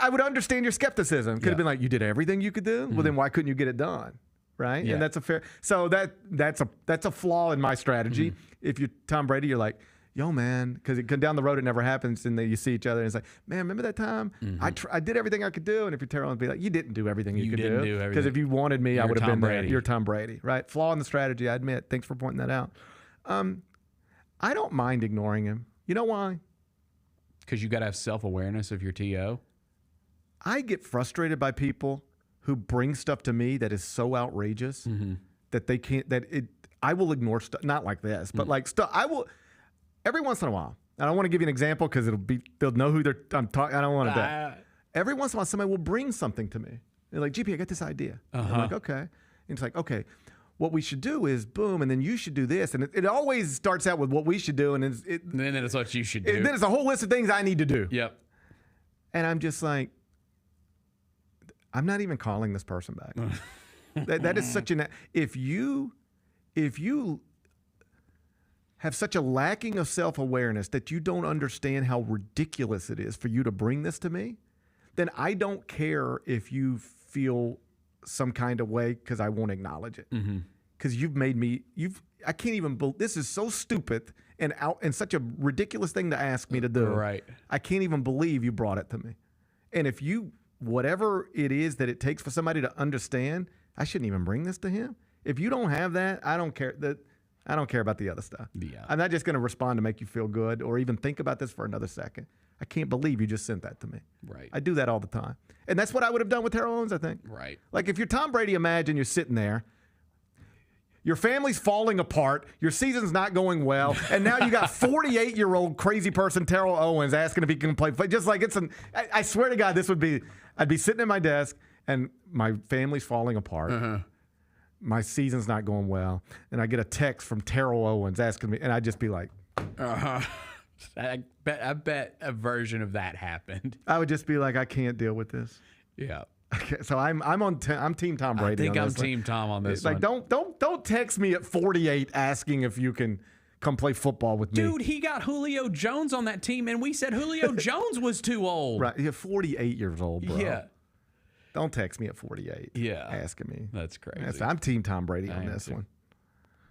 I would understand your skepticism. Could have been like, you did everything you could do? Well, then why couldn't you get it done? Right? Yeah. And that's a fair. So that's a flaw in my strategy. If you're Tom Brady, you're like, yo, man, because down the road it never happens, and then you see each other, and it's like, man, remember that time? I did everything I could do, and if you're Terrell, be like, you didn't do everything you could do. Because if you wanted me, I would have been there. You're Tom Brady, right? Flaw in the strategy, I admit. Thanks for pointing that out. I don't mind ignoring him. You know why? Because you got to have self-awareness of your TO. I get frustrated by people who bring stuff to me that is so outrageous that they can't. I will ignore stuff. Not like this, but like stuff. I will. Every once in a while, I don't want to give you an example because they'll know who I'm talking. I don't want to. Every once in a while, somebody will bring something to me. They're like, GP, I got this idea. I'm like, okay. And it's like, okay, what we should do is boom, and then you should do this. And it always starts out with what we should do, and then it's what you should do. Then it's a whole list of things I need to do. Yep. And I'm just like, I'm not even calling this person back. that is such an. If you have such a lacking of self-awareness that you don't understand how ridiculous it is for you to bring this to me, then I don't care if you feel some kind of way because I won't acknowledge it. Because you've made me, I can't even believe, this is so stupid and such a ridiculous thing to ask me to do. Right. I can't even believe you brought it to me. And if you, whatever it is that it takes for somebody to understand, I shouldn't even bring this to him. If you don't have that, I don't care. I don't care about the other stuff. Yeah. I'm not just going to respond to make you feel good or even think about this for another second. I can't believe you just sent that to me. Right. I do that all the time. And that's what I would have done with Terrell Owens, I think. Right. Like if you're Tom Brady, imagine you're sitting there, your family's falling apart, your season's not going well, and now you got 48-year-old crazy person Terrell Owens asking if he can play. Just like I swear to God, I'd be sitting at my desk and my family's falling apart. My season's not going well, and I get a text from Terrell Owens asking me, and I'd just be like, I bet a version of that happened. I would just be like, I can't deal with this. Yeah. Okay, so I'm Team Tom Brady. I think I'm Team Team Tom on this. Like, one. don't text me at 48 asking if you can come play football with me. Dude, he got Julio Jones on that team, and we said Julio Jones was too old. Right, you're 48 years old, bro. Yeah. Don't text me at 48. Yeah. Asking me. That's crazy. I'm Team Tom Brady on this one.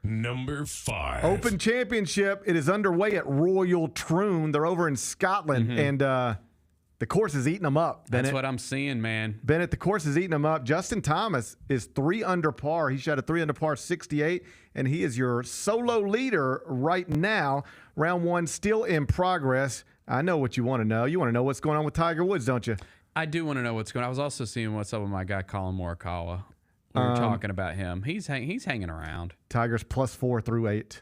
Number 5. Open Championship. It is underway at Royal Troon. They're over in Scotland, and the course is eating them up, Bennett. That's what I'm seeing, man. Bennett, the course is eating them up. Justin Thomas is 3 under par. He shot a 3 under par 68, and he is your solo leader right now. Round 1 still in progress. I know what you want to know. You want to know what's going on with Tiger Woods, don't you? I do want to know what's going on. I was also seeing what's up with my guy, Colin Morikawa. We were talking about him. He's hanging around. Tiger's +4 through 8.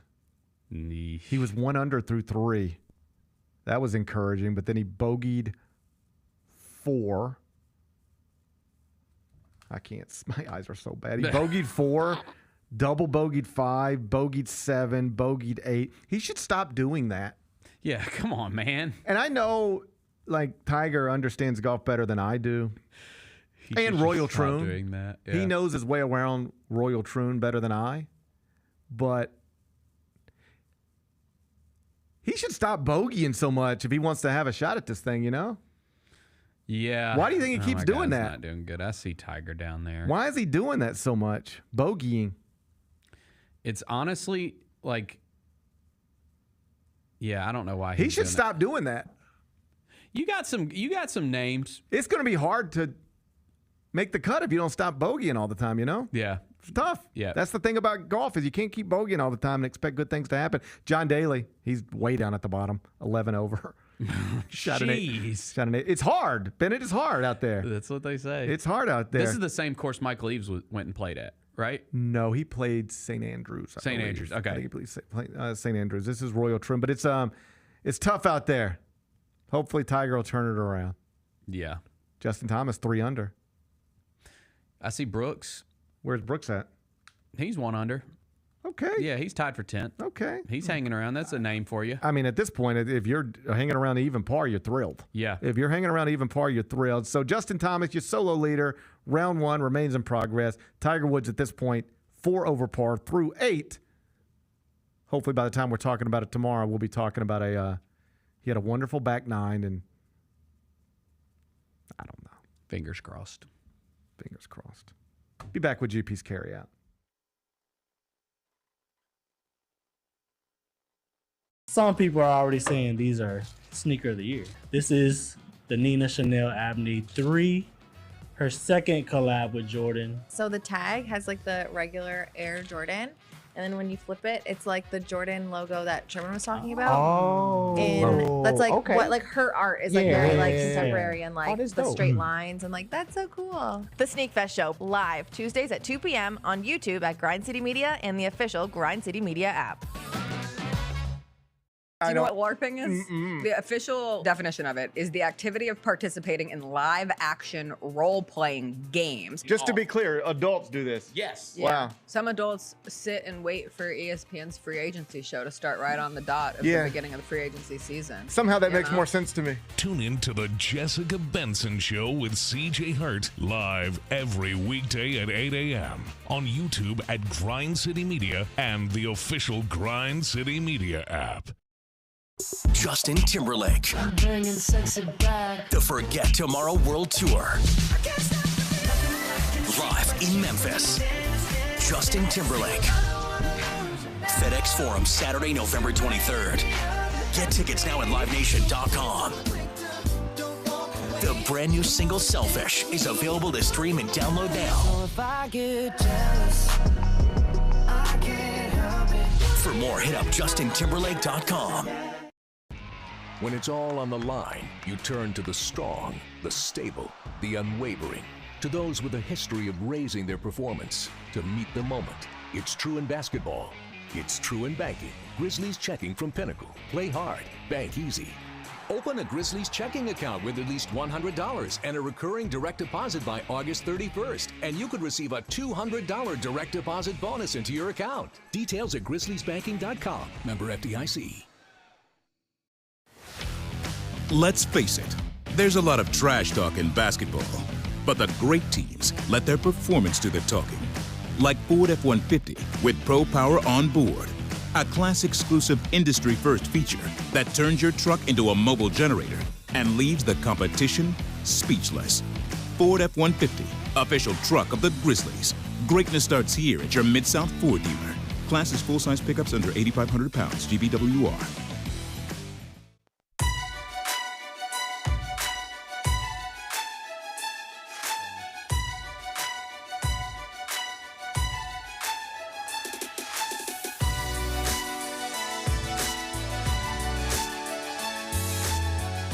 He was 1 under through 3. That was encouraging, but then he bogeyed 4. I can't. My eyes are so bad. He bogeyed 4, double bogeyed 5, bogeyed 7, bogeyed 8. He should stop doing that. Yeah, come on, man. And I know, like, Tiger understands golf better than I do. And Royal Troon. Doing that. Yeah. He knows his way around Royal Troon better than I. But he should stop bogeying so much if he wants to have a shot at this thing, you know? Yeah. Why do you think he keeps doing that? Not doing good. I see Tiger down there. Why is he doing that so much? Bogeying. It's honestly like, yeah, I don't know why he should stop doing that. You got some names. It's going to be hard to make the cut if you don't stop bogeying all the time, you know? Yeah. It's tough. Yeah. That's the thing about golf is you can't keep bogeying all the time and expect good things to happen. John Daly, he's way down at the bottom, 11 over. Shot an 8. Shot an 8. It's hard. Bennett, it's hard out there. That's what they say. It's hard out there. This is the same course Michael Eaves went and played at, right? No, he played St. Andrews. St. Andrews, okay. I think he played St. Andrews. This is Royal Trim, but it's tough out there. Hopefully Tiger will turn it around. Yeah. Justin Thomas, 3 under. I see Brooks. Where's Brooks at? He's 1 under. Okay. Yeah, he's tied for 10th. Okay. He's hanging around. That's a name for you. I mean, at this point, if you're hanging around even par, you're thrilled. Yeah. If you're hanging around even par, you're thrilled. So Justin Thomas, your solo leader, round 1 remains in progress. Tiger Woods at this point, 4 over par through 8. Hopefully by the time we're talking about it tomorrow, we'll be talking about he had a wonderful back 9, and I don't know. Fingers crossed. Fingers crossed. Be back with GP's carryout. Some people are already saying these are sneaker of the year. This is the Nina Chanel Abney 3, her second collab with Jordan. So the tag has like the regular Air Jordan, and then when you flip it, it's like the Jordan logo that Sherman was talking about. Oh, and that's like okay. what like her art is like very like contemporary and like the straight lines and like that's so cool. The Sneak Fest Show live Tuesdays at 2 p.m. on YouTube at Grind City Media and the official Grind City Media app. Do you know what LARPing is? The official definition of it is the activity of participating in live action role-playing games. Just to be clear, adults do this. Yes. Yeah. Wow. Some adults sit and wait for ESPN's free agency show to start right on the dot of the beginning of the free agency season. Somehow that makes more sense to me. Tune in to the Jessica Benson Show with CJ Hurt live every weekday at 8 a.m. on YouTube at Grind City Media and the official Grind City Media app. Justin Timberlake. I'm bringing sexy back. The Forget Tomorrow World Tour. Live in Memphis. Justin Timberlake. FedEx Forum, Saturday, November 23rd. Get tickets now at livenation.com. The brand new single Selfish is available to stream and download now. If I get jealous, I can't help it. For more, hit up justintimberlake.com. When it's all on the line, you turn to the strong, the stable, the unwavering. To those with a history of raising their performance to meet the moment. It's true in basketball. It's true in banking. Grizzlies Checking from Pinnacle. Play hard. Bank easy. Open a Grizzlies checking account with at least $100 and a recurring direct deposit by August 31st. And you could receive a $200 direct deposit bonus into your account. Details at grizzliesbanking.com. Member FDIC. Let's face it, there's a lot of trash talk in basketball, but the great teams let their performance do the talking. Like Ford F-150 with Pro Power on board, a class-exclusive industry-first feature that turns your truck into a mobile generator and leaves the competition speechless. Ford F-150, official truck of the Grizzlies. Greatness starts here at your Mid-South Ford dealer. Class is full-size pickups under 8,500 pounds, GVWR.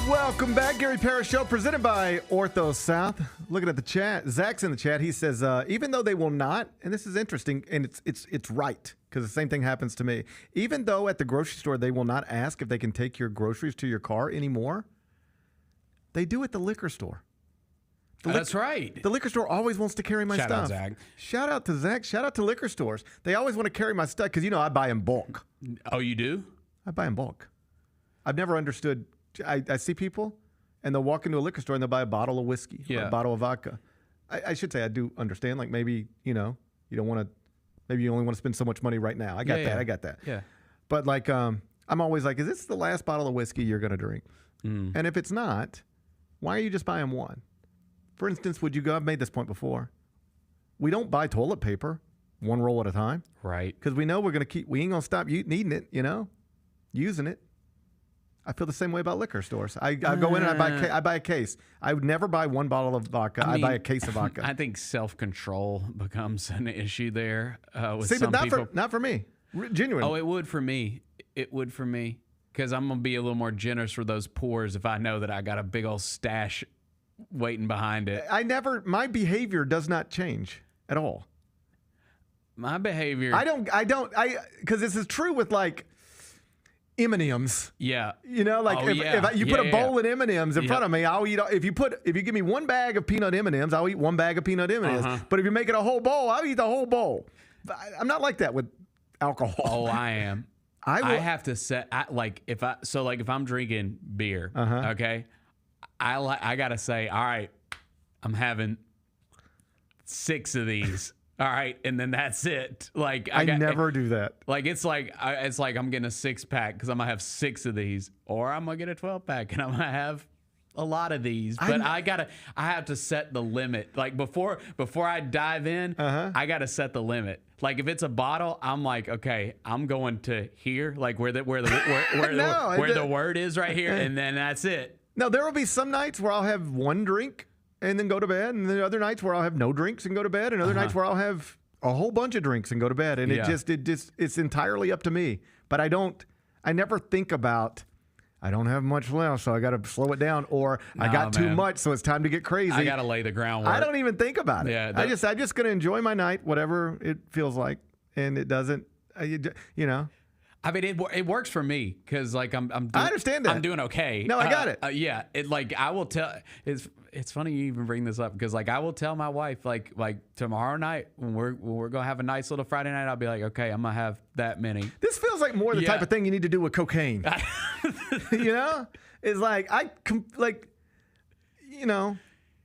Welcome back, Gary Parrish Show, presented by Ortho South. Looking at the chat, Zach's in the chat. He says, even though they will not, and this is interesting, and it's right, because the same thing happens to me. Even though at the grocery store they will not ask if they can take your groceries to your car anymore, they do at the liquor store. That's right. The liquor store always wants to carry my stuff. Shout out, Zach. Shout out to Zach. Shout out to liquor stores. They always want to carry my stuff because, I buy in bulk. Oh, you do? I buy in bulk. I've never understood. I see people, and they'll walk into a liquor store and they'll buy a bottle of whiskey or a bottle of vodka. I should say I do understand. Like maybe, you don't want to, maybe you only want to spend so much money right now. I got that. Yeah. But like, I'm always like, is this the last bottle of whiskey you're going to drink? And if it's not, why are you just buying one? For instance, would you go, I've made this point before. We don't buy toilet paper one roll at a time. Right. Because we know we ain't going to stop needing it, using it. I feel the same way about liquor stores. I go in and I buy a case. I would never buy one bottle of vodka. I buy a case of vodka. I think self-control becomes an issue there with See, some but people. not for me. Genuine. Oh, it would for me. It would for me. Because I'm going to be a little more generous for those pours if I know that I got a big old stash waiting behind it. My behavior does not change at all. My behavior. Because this is true with like M&Ms. Yeah. You know, like if you put a bowl of M&Ms in front of me, I'll eat. If you give me one bag of peanut M&Ms, I'll eat one bag of peanut M&Ms. But if you make it a whole bowl, I'll eat the whole bowl. I'm not like that with alcohol. Oh, I am. I have to set if I'm drinking beer, okay, I gotta say, all right, I'm having 6 of these. All right, and then that's it. Like I never do that. Like it's like I'm getting a 6-pack because I'm gonna have 6 of these, or I'm gonna get a 12-pack and I'm gonna have a lot of these. But I have to set the limit. Like before I dive in, I gotta set the limit. Like if it's a bottle, I'm like, okay, I'm going to here, like where the word is right here, and then that's it. No, there will be some nights where I'll have one drink and then go to bed, and then other nights where I'll have no drinks and go to bed, and other nights where I'll have a whole bunch of drinks and go to bed, and it's entirely up to me. But I never think about, I don't have much left, so I got to slow it down, or I got too much, so it's time to get crazy. I got to lay the groundwork. I don't even think about it. Yeah, I'm just going to enjoy my night, whatever it feels like, and it doesn't, you know. I mean, it works for me because like I understand that. I'm doing okay. No, I got it. Yeah, I will tell. It's funny you even bring this up because like I will tell my wife like tomorrow night when we're gonna have a nice little Friday night, I'll be like, okay, I'm gonna have that many. This feels like more the type of thing you need to do with cocaine. You know, it's like you know,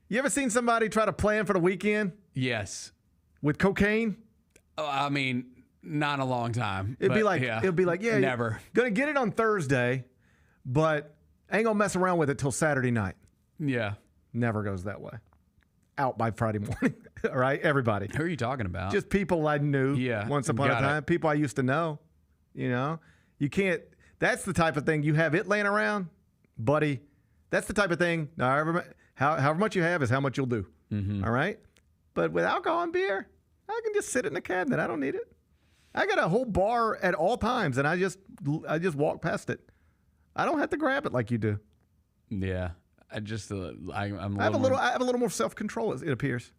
you ever seen somebody try to plan for the weekend? Yes. With cocaine? I mean. Not in a long time. It'd be like, yeah, never. Gonna get it on Thursday, but ain't gonna mess around with it till Saturday night. Yeah. Never goes that way. Out by Friday morning. All right, everybody. Who are you talking about? Just people I knew once upon a time. People I used to know. You know? You can't, that's the type of thing you have it laying around, buddy. That's the type of thing, however much you have is how much you'll do. All right? But with alcohol and beer, I can just sit it in the cabinet. I don't need it. I got a whole bar at all times, and I just walk past it. I don't have to grab it like you do. Yeah, I have a little more self-control, it appears.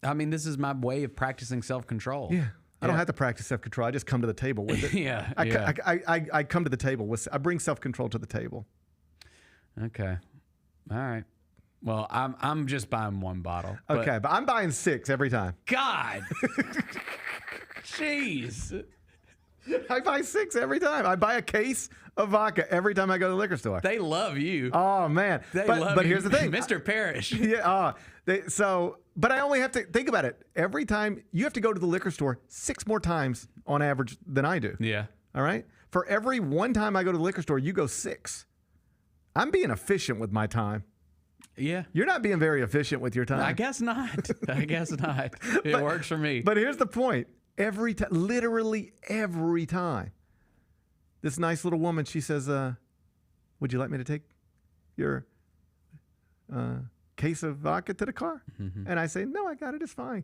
I mean, this is my way of practicing self-control. Yeah, I don't have to practice self-control. I just come to the table with it. I come to the table with. I bring self-control to the table. Okay, all right. Well, I'm just buying one bottle. Okay, but I'm buying 6 every time. God. Jeez. I buy 6 every time. I buy a case of vodka every time I go to the liquor store. They love you. Oh, man. But here's the thing. Mr. Parrish. Yeah. But I only have to think about it. Every time you have to go to the liquor store 6 more times on average than I do. Yeah. All right? For every one time I go to the liquor store, you go 6. I'm being efficient with my time. Yeah. You're not being very efficient with your time. I guess not. It works for me. But here's the point. Every time, literally every time, this nice little woman, she says, would you like me to take your case of vodka to the car? And I say, no, I got it. It's fine.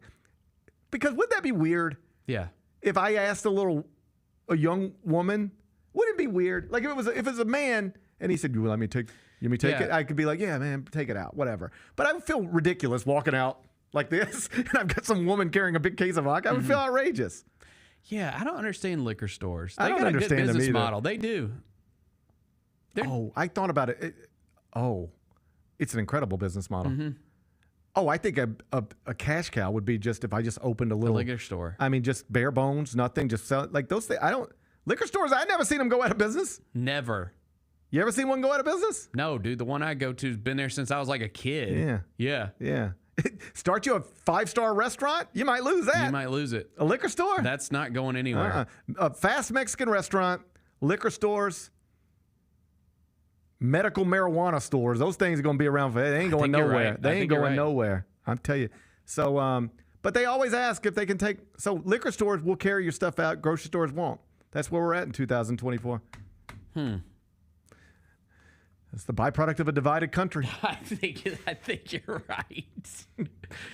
Because wouldn't that be weird? Yeah. If I asked a young woman, wouldn't it be weird? Like if it was a man and he said, you let me take it? I could be like, yeah, man, take it out, whatever. But I would feel ridiculous walking out like this, and I've got some woman carrying a big case of vodka. I would feel outrageous. Yeah, I don't understand liquor stores. I don't got understand a good business them either. model. They do. I thought about it. It's an incredible business model. Oh, I think a cash cow would be just if I just opened a little liquor store. I mean, just bare bones, nothing, just sell like those things. Liquor stores. I never seen them go out of business. Never. You ever seen one go out of business? No, dude. The one I go to's been there since I was like a kid. Yeah. Start you a 5-star restaurant, you might lose that. You might lose it. A liquor store? That's not going anywhere. A fast Mexican restaurant, liquor stores, medical marijuana stores. Those things are going to be around for. They ain't going nowhere. Right. They ain't going nowhere. I'm telling you. So, but they always ask if they can take. So liquor stores will carry your stuff out. Grocery stores won't. That's where we're at in 2024. It's the byproduct of a divided country. I think you're right.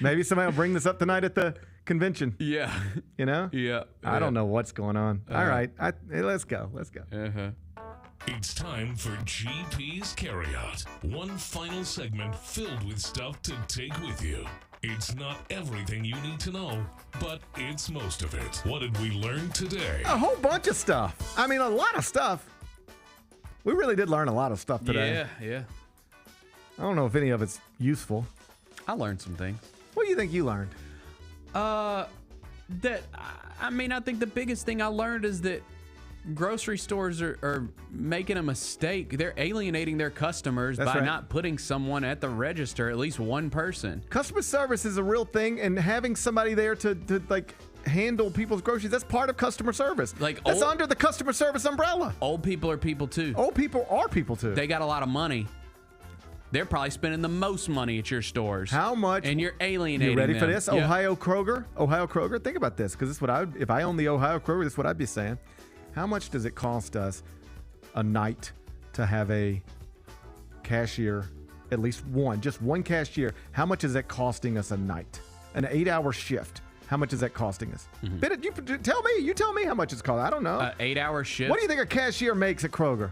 Maybe somebody will bring this up tonight at the convention. Yeah. You know? Yeah. I don't know what's going on. All right. Let's go. It's time for GP's Carryout. One final segment filled with stuff to take with you. It's not everything you need to know, but it's most of it. What did we learn today? A whole bunch of stuff. I mean, a lot of stuff. We really did learn a lot of stuff today. Yeah. I don't know if any of it's useful. I learned some things. What do you think you learned? I think the biggest thing I learned is that grocery stores are making a mistake. They're alienating their customers by not putting someone at the register, at least one person. Customer service is a real thing, and having somebody there to handle people's groceries, that's part of customer service. That's under the customer service umbrella. Old people are people too. Old people are people too. They got a lot of money. They're probably spending the most money at your stores. How much? And you're alienating You ready them. for this? Yeah. Ohio Kroger. Think about this, because this is what if I own the Ohio Kroger, this is what I'd be saying. How much does it cost us a night to have a cashier, at least just one cashier? How much is that costing us a night? An 8-hour shift. How much is that costing us? Bennett, you tell me how much it's costing. I don't know. 8-hour shift. What do you think a cashier makes at Kroger?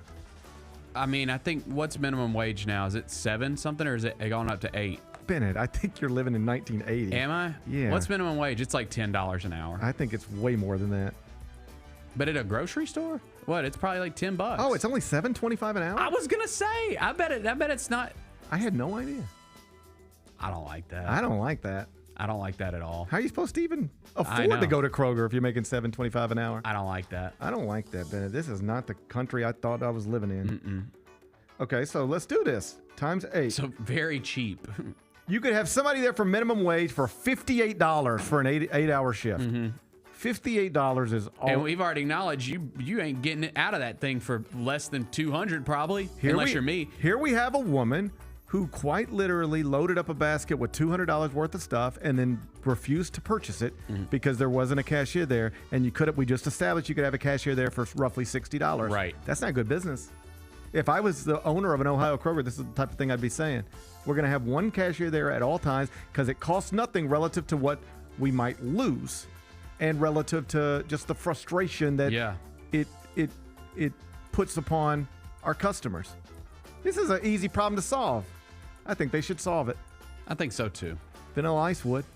I mean, I think what's minimum wage now? Is it 7 something or is it going up to 8? Bennett, I think you're living in 1980. Am I? Yeah. What's minimum wage? It's like $10 an hour. I think it's way more than that. But at a grocery store? What? It's probably like $10. Oh, it's only $7.25 an hour? I was gonna say. I bet it's not. I had no idea. I don't like that. I don't like that. I don't like that at all. How are you supposed to even afford to go to Kroger if you're making $7.25 an hour? I don't like that. I don't like that, Bennett. This is not the country I thought I was living in. Okay, so let's do this. Times 8. So very cheap. You could have somebody there for minimum wage for $58 for an 8-hour shift. $58 is all. And we've already acknowledged you ain't getting it out of that thing for less than $200 probably, unless you're me. Here we have a woman who quite literally loaded up a basket with $200 worth of stuff and then refused to purchase it because there wasn't a cashier there. And we just established you could have a cashier there for roughly $60. Right. That's not good business. If I was the owner of an Ohio Kroger, this is the type of thing I'd be saying. We're going to have one cashier there at all times because it costs nothing relative to what we might lose and relative to just the frustration that it puts upon our customers. This is an easy problem to solve. I think they should solve it. I think so too. Vanilla Ice would.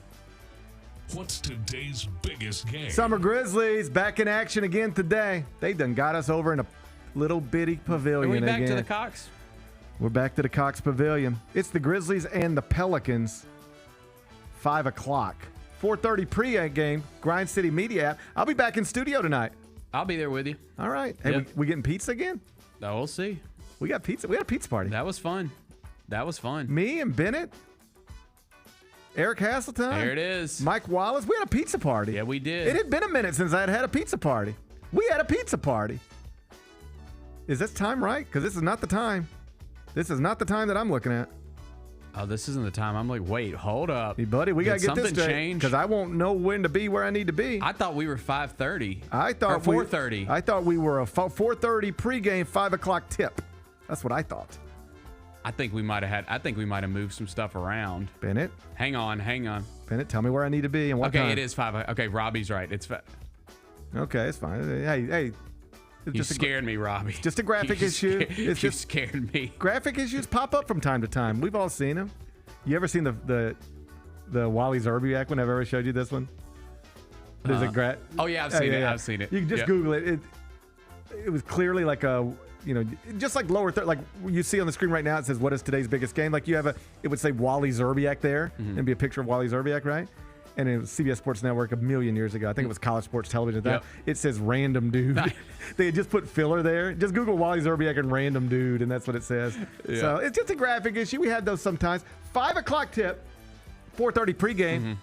What's today's biggest game? Summer Grizzlies back in action again today. They done got us over in a little bitty pavilion Are we back again. to the Cox? We're back to the Cox Pavilion. It's the Grizzlies and the Pelicans. 5 o'clock. 4:30 pre-game, Grind City Media app. I'll be back in studio tonight. I'll be there with you. All right. Hey, we getting pizza again? Oh, we'll see. We got pizza. We had a pizza party. That was fun. Me and Bennett, Eric Hasseltine. There it is. Mike Wallace. We had a pizza party. Yeah, we did. It had been a minute since I had a pizza party. We had a pizza party. Is this time right? Because this is not the time. This is not the time that I'm looking at. Oh, this isn't the time. I'm like, wait, hold up. Hey, buddy, we got to get this straight because I won't know when to be where I need to be. I thought we were 5:30. I thought or 4:30. I thought we were a 4:30 pregame, 5 o'clock tip. That's what I thought. I think we might have moved some stuff around. Bennett, hang on. Bennett, tell me where I need to be and what time. Okay, it is 5. Okay, Robbie's right. It's 5. Okay, it's fine. Hey. You scared me, Robbie. It's just a graphic issue. You scared me. Graphic issues pop up from time to time. We've all seen them. You ever seen the Wally Zerbiak one? I've ever showed you this one. There's a Oh yeah, I've seen it. I've seen it. You can just Google it. It was clearly like a, just like lower third, like you see on the screen right now. It says, "What is today's biggest game?" Like it would say Wally Zerbiak there, and be a picture of Wally Zerbiak, right? And it was CBS Sports Network a million years ago. I think it was College Sports Television at that. Yep. It says random dude. They had just put filler there. Just Google Wally Zerbiak and random dude, and that's what it says. Yeah. So it's just a graphic issue. We have those sometimes. 5 o'clock tip, 4:30 pregame.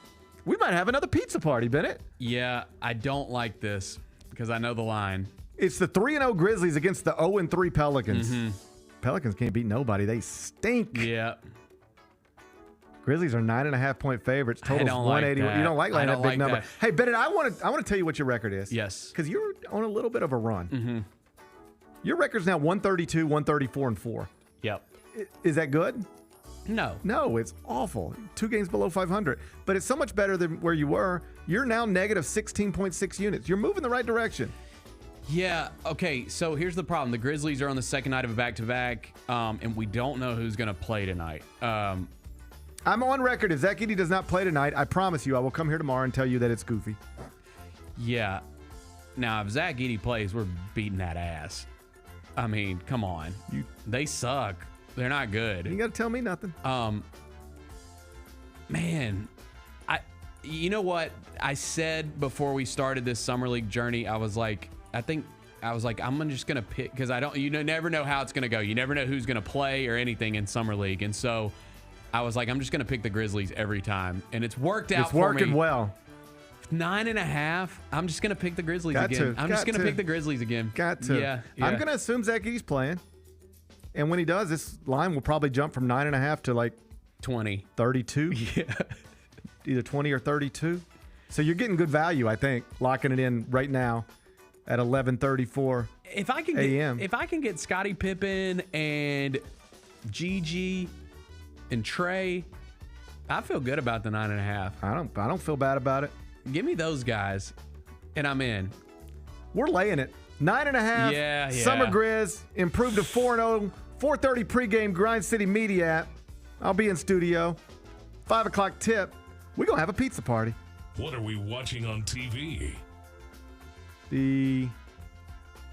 We might have another pizza party, Bennett. Yeah, I don't like this because I know the line. It's the 3-0 Grizzlies against the 0-3 Pelicans. Pelicans can't beat nobody. They stink. Yeah. Grizzlies are 9.5-point favorites. Totals 180. Like you don't like that big number. That. Hey, Bennett, I want to tell you what your record is. Yes. Because you're on a little bit of a run. Your record's now 132, 134, and 4. Yep. Is that good? No, it's awful. 2 games below 500. But it's so much better than where you were. You're now negative 16.6 units. You're moving the right direction. Yeah. Okay. So here's the problem. The Grizzlies are on the second night of a back-to-back, and we don't know who's going to play tonight. I'm on record. If Zach Edey does not play tonight, I promise you I will come here tomorrow and tell you that it's goofy. Yeah. Now, if Zach Edey plays, we're beating that ass. I mean, come on. They suck. They're not good. You got to tell me nothing. Man, you know what I said before we started this summer league journey? I'm just gonna pick, because you never know how it's gonna go. You never know who's gonna play or anything in summer league, and so I was like, I'm just gonna pick the Grizzlies every time, and it's worked out. It's working me. well. 9.5. I'm just gonna pick the Grizzlies again. I'm just gonna pick the Grizzlies again. Got to. Yeah. I'm gonna assume Zach Edey's playing, and when he does, this line will probably jump from 9.5 to like 20, 32. Yeah. Either 20 or 32. So you're getting good value, I think, locking it in right now at 11:34 a.m. If I can get Scotty Pippen and Gigi and Trey, I feel good about the 9.5. I don't feel bad about it. Give me those guys, and I'm in. We're laying it. 9.5. Yeah. Summer Grizz improved to 4-0. 4:30 pregame. Grind City Media app. I'll be in studio. 5 o'clock tip. We're going to have a pizza party. What are we watching on TV?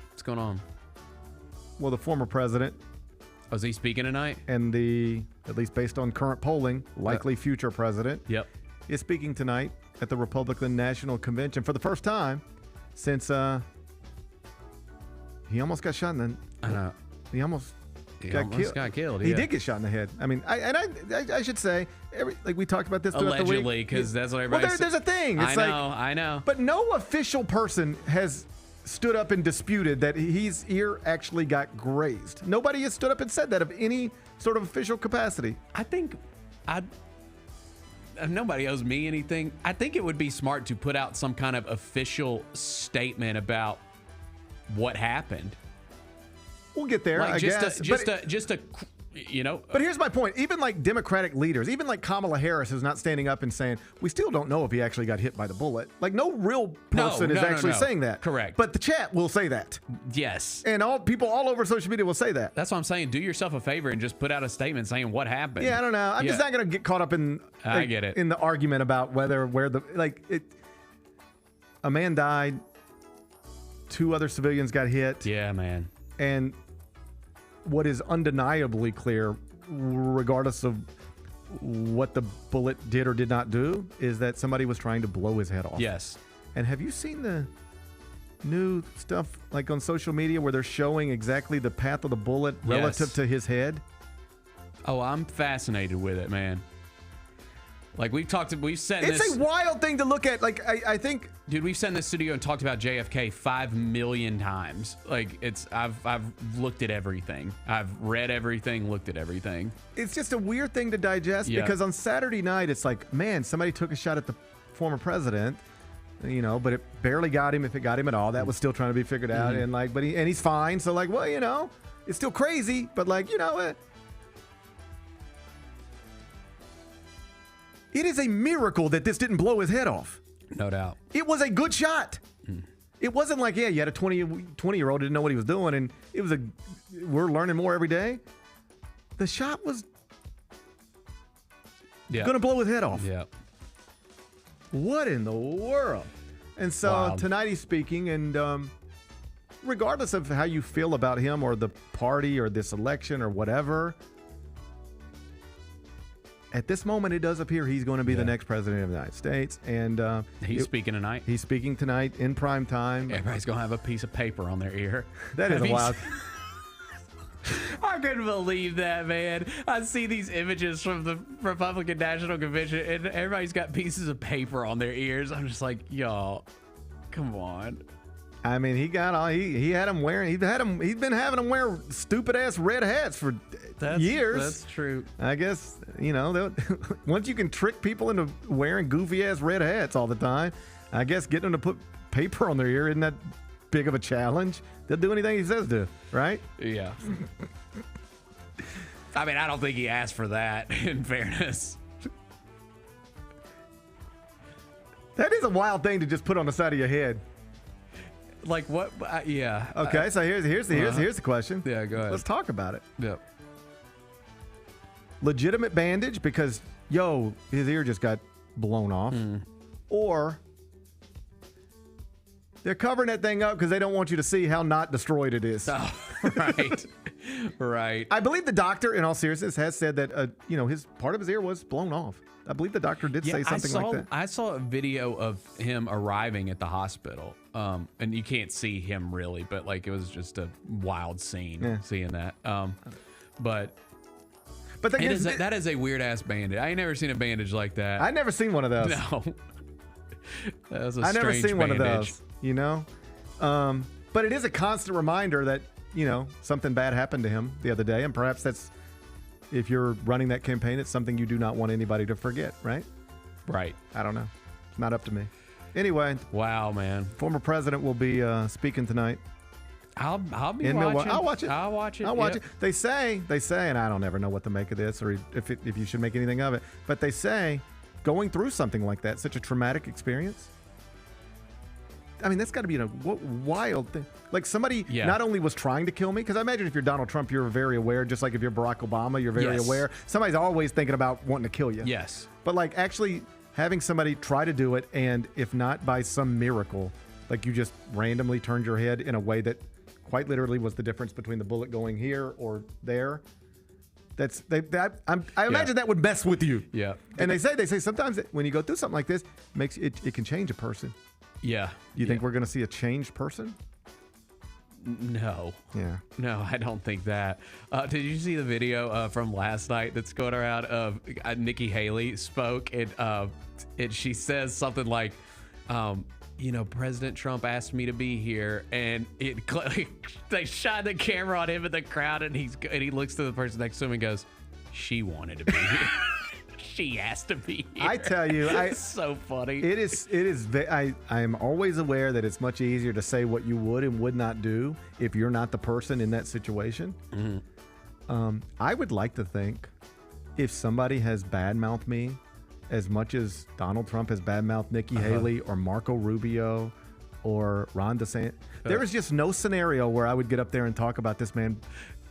What's going on? Well, the former president. Oh, is he speaking tonight? And at least based on current polling, likely future president. Yep. Is speaking tonight at the Republican National Convention for the first time since he almost got shot in the... I know. He almost got killed. Yeah. He did get shot in the head. I mean, I should say, like we talked about this throughout the week. Allegedly, because that's what everybody there's a thing. It's I know. But no official person has stood up and disputed that his ear actually got grazed. Nobody has stood up and said that of any sort of official capacity. I think nobody owes me anything. I think it would be smart to put out some kind of official statement about what happened. We'll get there, like I guess. But here's my point. Even like Democratic leaders, even like Kamala Harris is not standing up and saying, we still don't know if he actually got hit by the bullet. Like no real person is actually saying that. Correct. But the chat will say that. Yes. And people all over social media will say that. That's what I'm saying. Do yourself a favor and just put out a statement saying what happened. Yeah, I don't know. I'm just not going to get caught up in I get it. In the argument about a man died, 2 other civilians got hit. Yeah, man. And what is undeniably clear, regardless of what the bullet did or did not do, is that somebody was trying to blow his head off. Yes. And have you seen the new stuff like on social media where they're showing exactly the path of the bullet relative to his head? Oh, I'm fascinated with it, man. Like we've said this. It's a wild thing to look at. Like I think, dude, we've sat in this studio and talked about JFK 5 million times. Like I've looked at everything. I've read everything, looked at everything. It's just a weird thing to digest because on Saturday night it's like, man, somebody took a shot at the former president, but it barely got him. If it got him at all, that was still trying to be figured out. And he's fine. So like, well, it's still crazy, but like, it is a miracle that this didn't blow his head off. No doubt. It was a good shot. It wasn't like, you had a 20-year-old didn't know what he was doing, and we're learning more every day. The shot was going to blow his head off. Yeah. What in the world? And so tonight he's speaking, and regardless of how you feel about him or the party or this election or whatever, at this moment, it does appear he's going to be the next president of the United States. And he's speaking tonight. He's speaking tonight in prime time. Everybody's going to have a piece of paper on their ear. That is a wild... I couldn't believe that, man. I see these images from the Republican National Convention, and everybody's got pieces of paper on their ears. I'm just like, y'all, come on. I mean, he had him wearing. He's been having them wear stupid ass red hats for years. That's true. I guess once you can trick people into wearing goofy ass red hats all the time, I guess getting them to put paper on their ear isn't that big of a challenge. They'll do anything he says to, right? Yeah. I mean, I don't think he asked for that. In fairness. That is a wild thing to just put on the side of your head. Like what? Yeah. Okay, so here's the question. Yeah, go ahead. Let's talk about it. Yep. Legitimate bandage, because yo, his ear just got blown off. Or they're covering that thing up because they don't want you to see how not destroyed it is. Oh, right. Right. I believe the doctor, in all seriousness, has said that, his part of his ear was blown off. I believe the doctor did say something like that. I saw a video of him arriving at the hospital, and you can't see him really, but like it was just a wild scene seeing that. But that is a weird ass bandage. I ain't never seen a bandage like that. I never seen one of those. No, that was a I never strange seen one of bandage. those. But it is a constant reminder that something bad happened to him the other day, and perhaps that's. If you're running that campaign, it's something you do not want anybody to forget, right? Right. I don't know. It's not up to me. Anyway. Wow, man. Former president will be speaking tonight. I'll be watching. I'll watch it. I'll watch it. I'll watch it. They say, and I don't ever know what to make of this or if you should make anything of it, but they say going through something like that, such a traumatic experience, I mean, that's got to be a wild thing. Like somebody not only was trying to kill me, because I imagine if you're Donald Trump, you're very aware, just like if you're Barack Obama, you're very aware. Somebody's always thinking about wanting to kill you. Yes. But like actually having somebody try to do it, and if not by some miracle, like you just randomly turned your head in a way that quite literally was the difference between the bullet going here or there. I imagine that would mess with you. Yeah. And they say sometimes when you go through something like this, it can change a person. Yeah. You think we're going to see a changed person? No. Yeah. No, I don't think that. Did you see the video from last night that's going around of Nikki Haley spoke and she says something like, President Trump asked me to be here, and they shot the camera on him in the crowd, and he looks to the person next to him and goes, "She wanted to be here." She has to be here. I tell you, it's so funny. It is. I am always aware that it's much easier to say what you would and would not do if you're not the person in that situation. Mm-hmm. I would like to think if somebody has badmouthed me as much as Donald Trump has badmouthed Nikki Haley or Marco Rubio or Ron DeSantis, there is just no scenario where I would get up there and talk about this man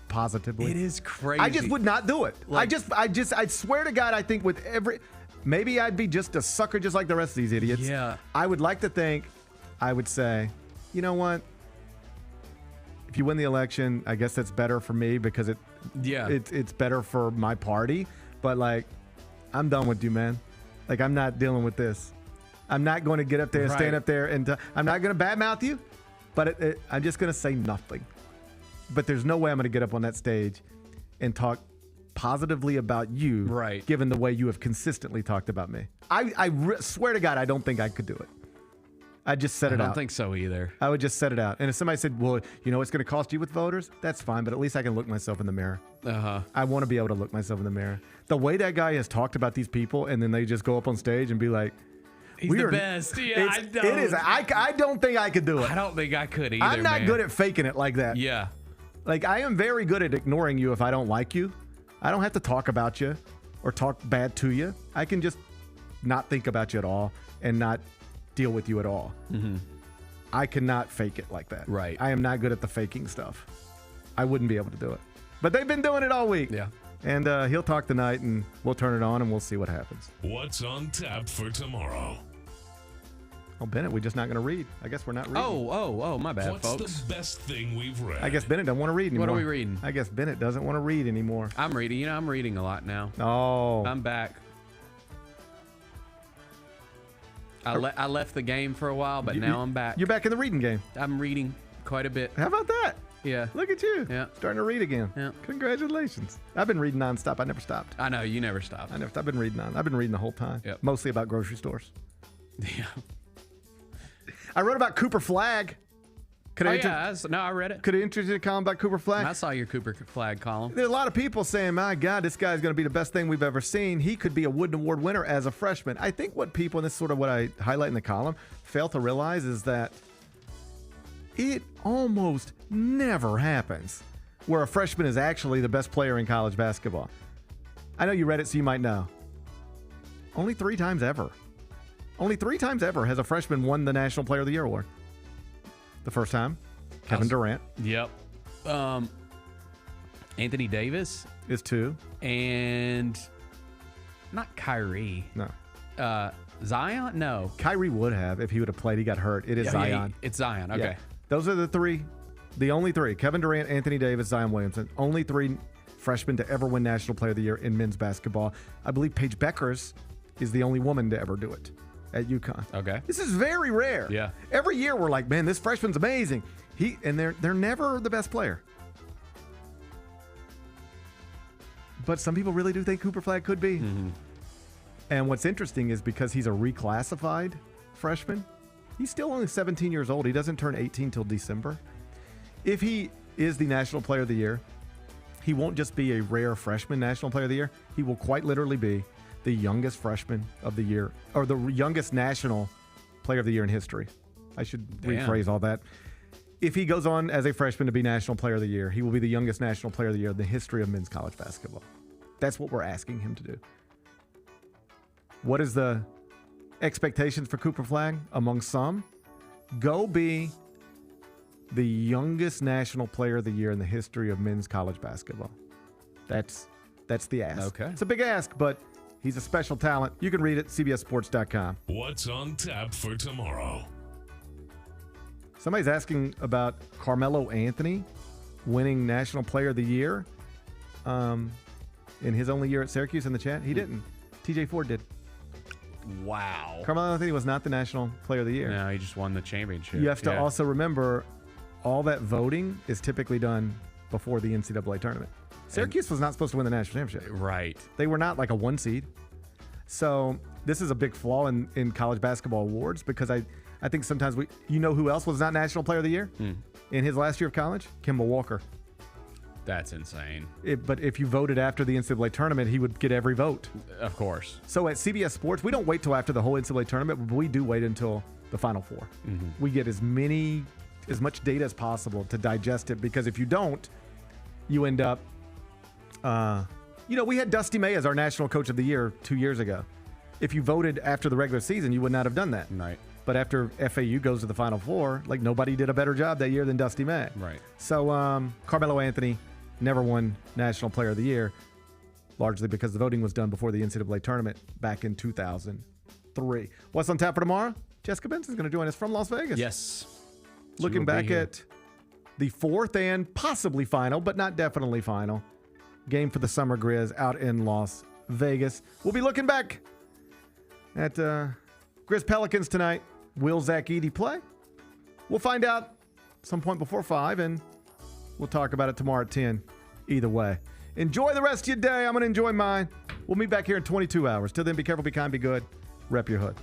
positively. It is crazy. I just would not do it. I swear to God, I think with maybe I'd be just a sucker just like the rest of these idiots. Yeah. I would like to think I would say, you know what? If you win the election, I guess that's better for me because it's better for my party. But like, I'm done with you, man. Like, I'm not dealing with this. I'm not going to get up there and stand up there and I'm not going to badmouth you, but I'm just going to say nothing. But there's no way I'm going to get up on that stage and talk positively about you, given the way you have consistently talked about me. I swear to God, I don't think I could do it. I just set it out. I don't think so either. I would just set it out. And if somebody said, well, it's going to cost you with voters, that's fine, but at least I can look myself in the mirror. I want to be able to look myself in the mirror. The way that guy has talked about these people, and then they just go up on stage and be like, he's the best. Yeah, I know. It is. I don't think I could do it. I don't think I could either, I'm not good at faking it like that. Yeah. Like, I am very good at ignoring you if I don't like you. I don't have to talk about you or talk bad to you. I can just not think about you at all and not deal with you at all. Mm-hmm. I cannot fake it like that. Right. I am not good at the faking stuff. I wouldn't be able to do it. But they've been doing it all week. Yeah. And he'll talk tonight, and we'll turn it on, and we'll see what happens. What's on tap for tomorrow? Oh, Bennett, we're just not going to read. I guess we're not reading. Oh, my bad, What's folks. What's the best thing we've read? I guess Bennett doesn't want to read anymore. What are we reading? I guess Bennett doesn't want to read anymore. I'm reading. I'm reading a lot now. Oh. I'm back. I left the game for a while, but now I'm back. You're back in the reading game. I'm reading quite a bit. How about that? Yeah. Look at you. Yeah. Starting to read again. Yeah. Congratulations. I've been reading nonstop. I never stopped. I know. You never stopped. I've been reading I've been reading the whole time. Yep. Mostly about grocery stores. Yeah. I wrote about Cooper Flagg. I read it. Could I introduce a column about Cooper Flagg? I saw your Cooper Flagg column. There's a lot of people saying, my God, this guy's going to be the best thing we've ever seen. He could be a Wooden Award winner as a freshman. I think what people, and this is sort of what I highlight in the column, fail to realize is that it almost never happens where a freshman is actually the best player in college basketball. I know you read it, so you might know. Only 3 times ever. Only 3 times ever has a freshman won the National Player of the Year award. The first time, Kevin Durant. Yep. Anthony Davis is 2. And Not Kyrie. No. Zion? No. Kyrie would have if he would have played. He got hurt. It is Zion. It's Zion. Okay. Yeah. Those are the only three. Kevin Durant, Anthony Davis, Zion Williamson. Only three freshmen to ever win National Player of the Year in men's basketball. I believe Paige Beckers is the only woman to ever do it at UConn. Okay. This is very rare. Yeah. Every year we're like, man, this freshman's amazing. They're never the best player. But some people really do think Cooper Flagg could be. Mm-hmm. And what's interesting is because he's a reclassified freshman, he's still only 17 years old. He doesn't turn 18 till December. If he is the National Player of the Year, he won't just be a rare freshman National Player of the Year. He will quite literally be the youngest freshman of the year, or the youngest National Player of the Year in history. I should rephrase all that. If he goes on as a freshman to be National Player of the Year, he will be the youngest National Player of the Year in the history of men's college basketball. That's what we're asking him to do. What is the expectations for Cooper Flagg among some? Go be the youngest National Player of the Year in the history of men's college basketball. That's the ask. Okay. It's a big ask, but he's a special talent. You can read it, cbssports.com. What's on tap for tomorrow? Somebody's asking about Carmelo Anthony winning National Player of the Year in his only year at Syracuse in the chat. He didn't. TJ Ford did. Wow. Carmelo Anthony was not the National Player of the Year. No, he just won the championship. You have to also remember all that voting is typically done before the NCAA tournament. Syracuse was not supposed to win the national championship. Right. They were not like a 1 seed. So this is a big flaw in college basketball awards because I think sometimes who else was not National Player of the Year in his last year of college? Kemba Walker. That's insane. But if you voted after the NCAA tournament, he would get every vote. Of course. So at CBS Sports, we don't wait till after the whole NCAA tournament, but we do wait until the Final Four. Mm-hmm. We get as much data as possible to digest it because if you don't, you end up, we had Dusty May as our National Coach of the Year 2 years ago. If you voted after the regular season, you would not have done that. Right. But after FAU goes to the Final Four, like nobody did a better job that year than Dusty May. Right. So Carmelo Anthony never won National Player of the Year, largely because the voting was done before the NCAA tournament back in 2003. What's on tap for tomorrow? Jessica Benson's going to join us from Las Vegas. Yes. Looking back at the fourth and possibly final, but not definitely final, game for the Summer Grizz out in Las Vegas. We'll be looking back at Grizz Pelicans tonight. Will Zach Edey play? We'll find out some point before 5, and we'll talk about it tomorrow at 10. Either way. Enjoy the rest of your day. I'm going to enjoy mine. We'll meet back here in 22 hours. Till then, be careful, be kind, be good. Rep your hood.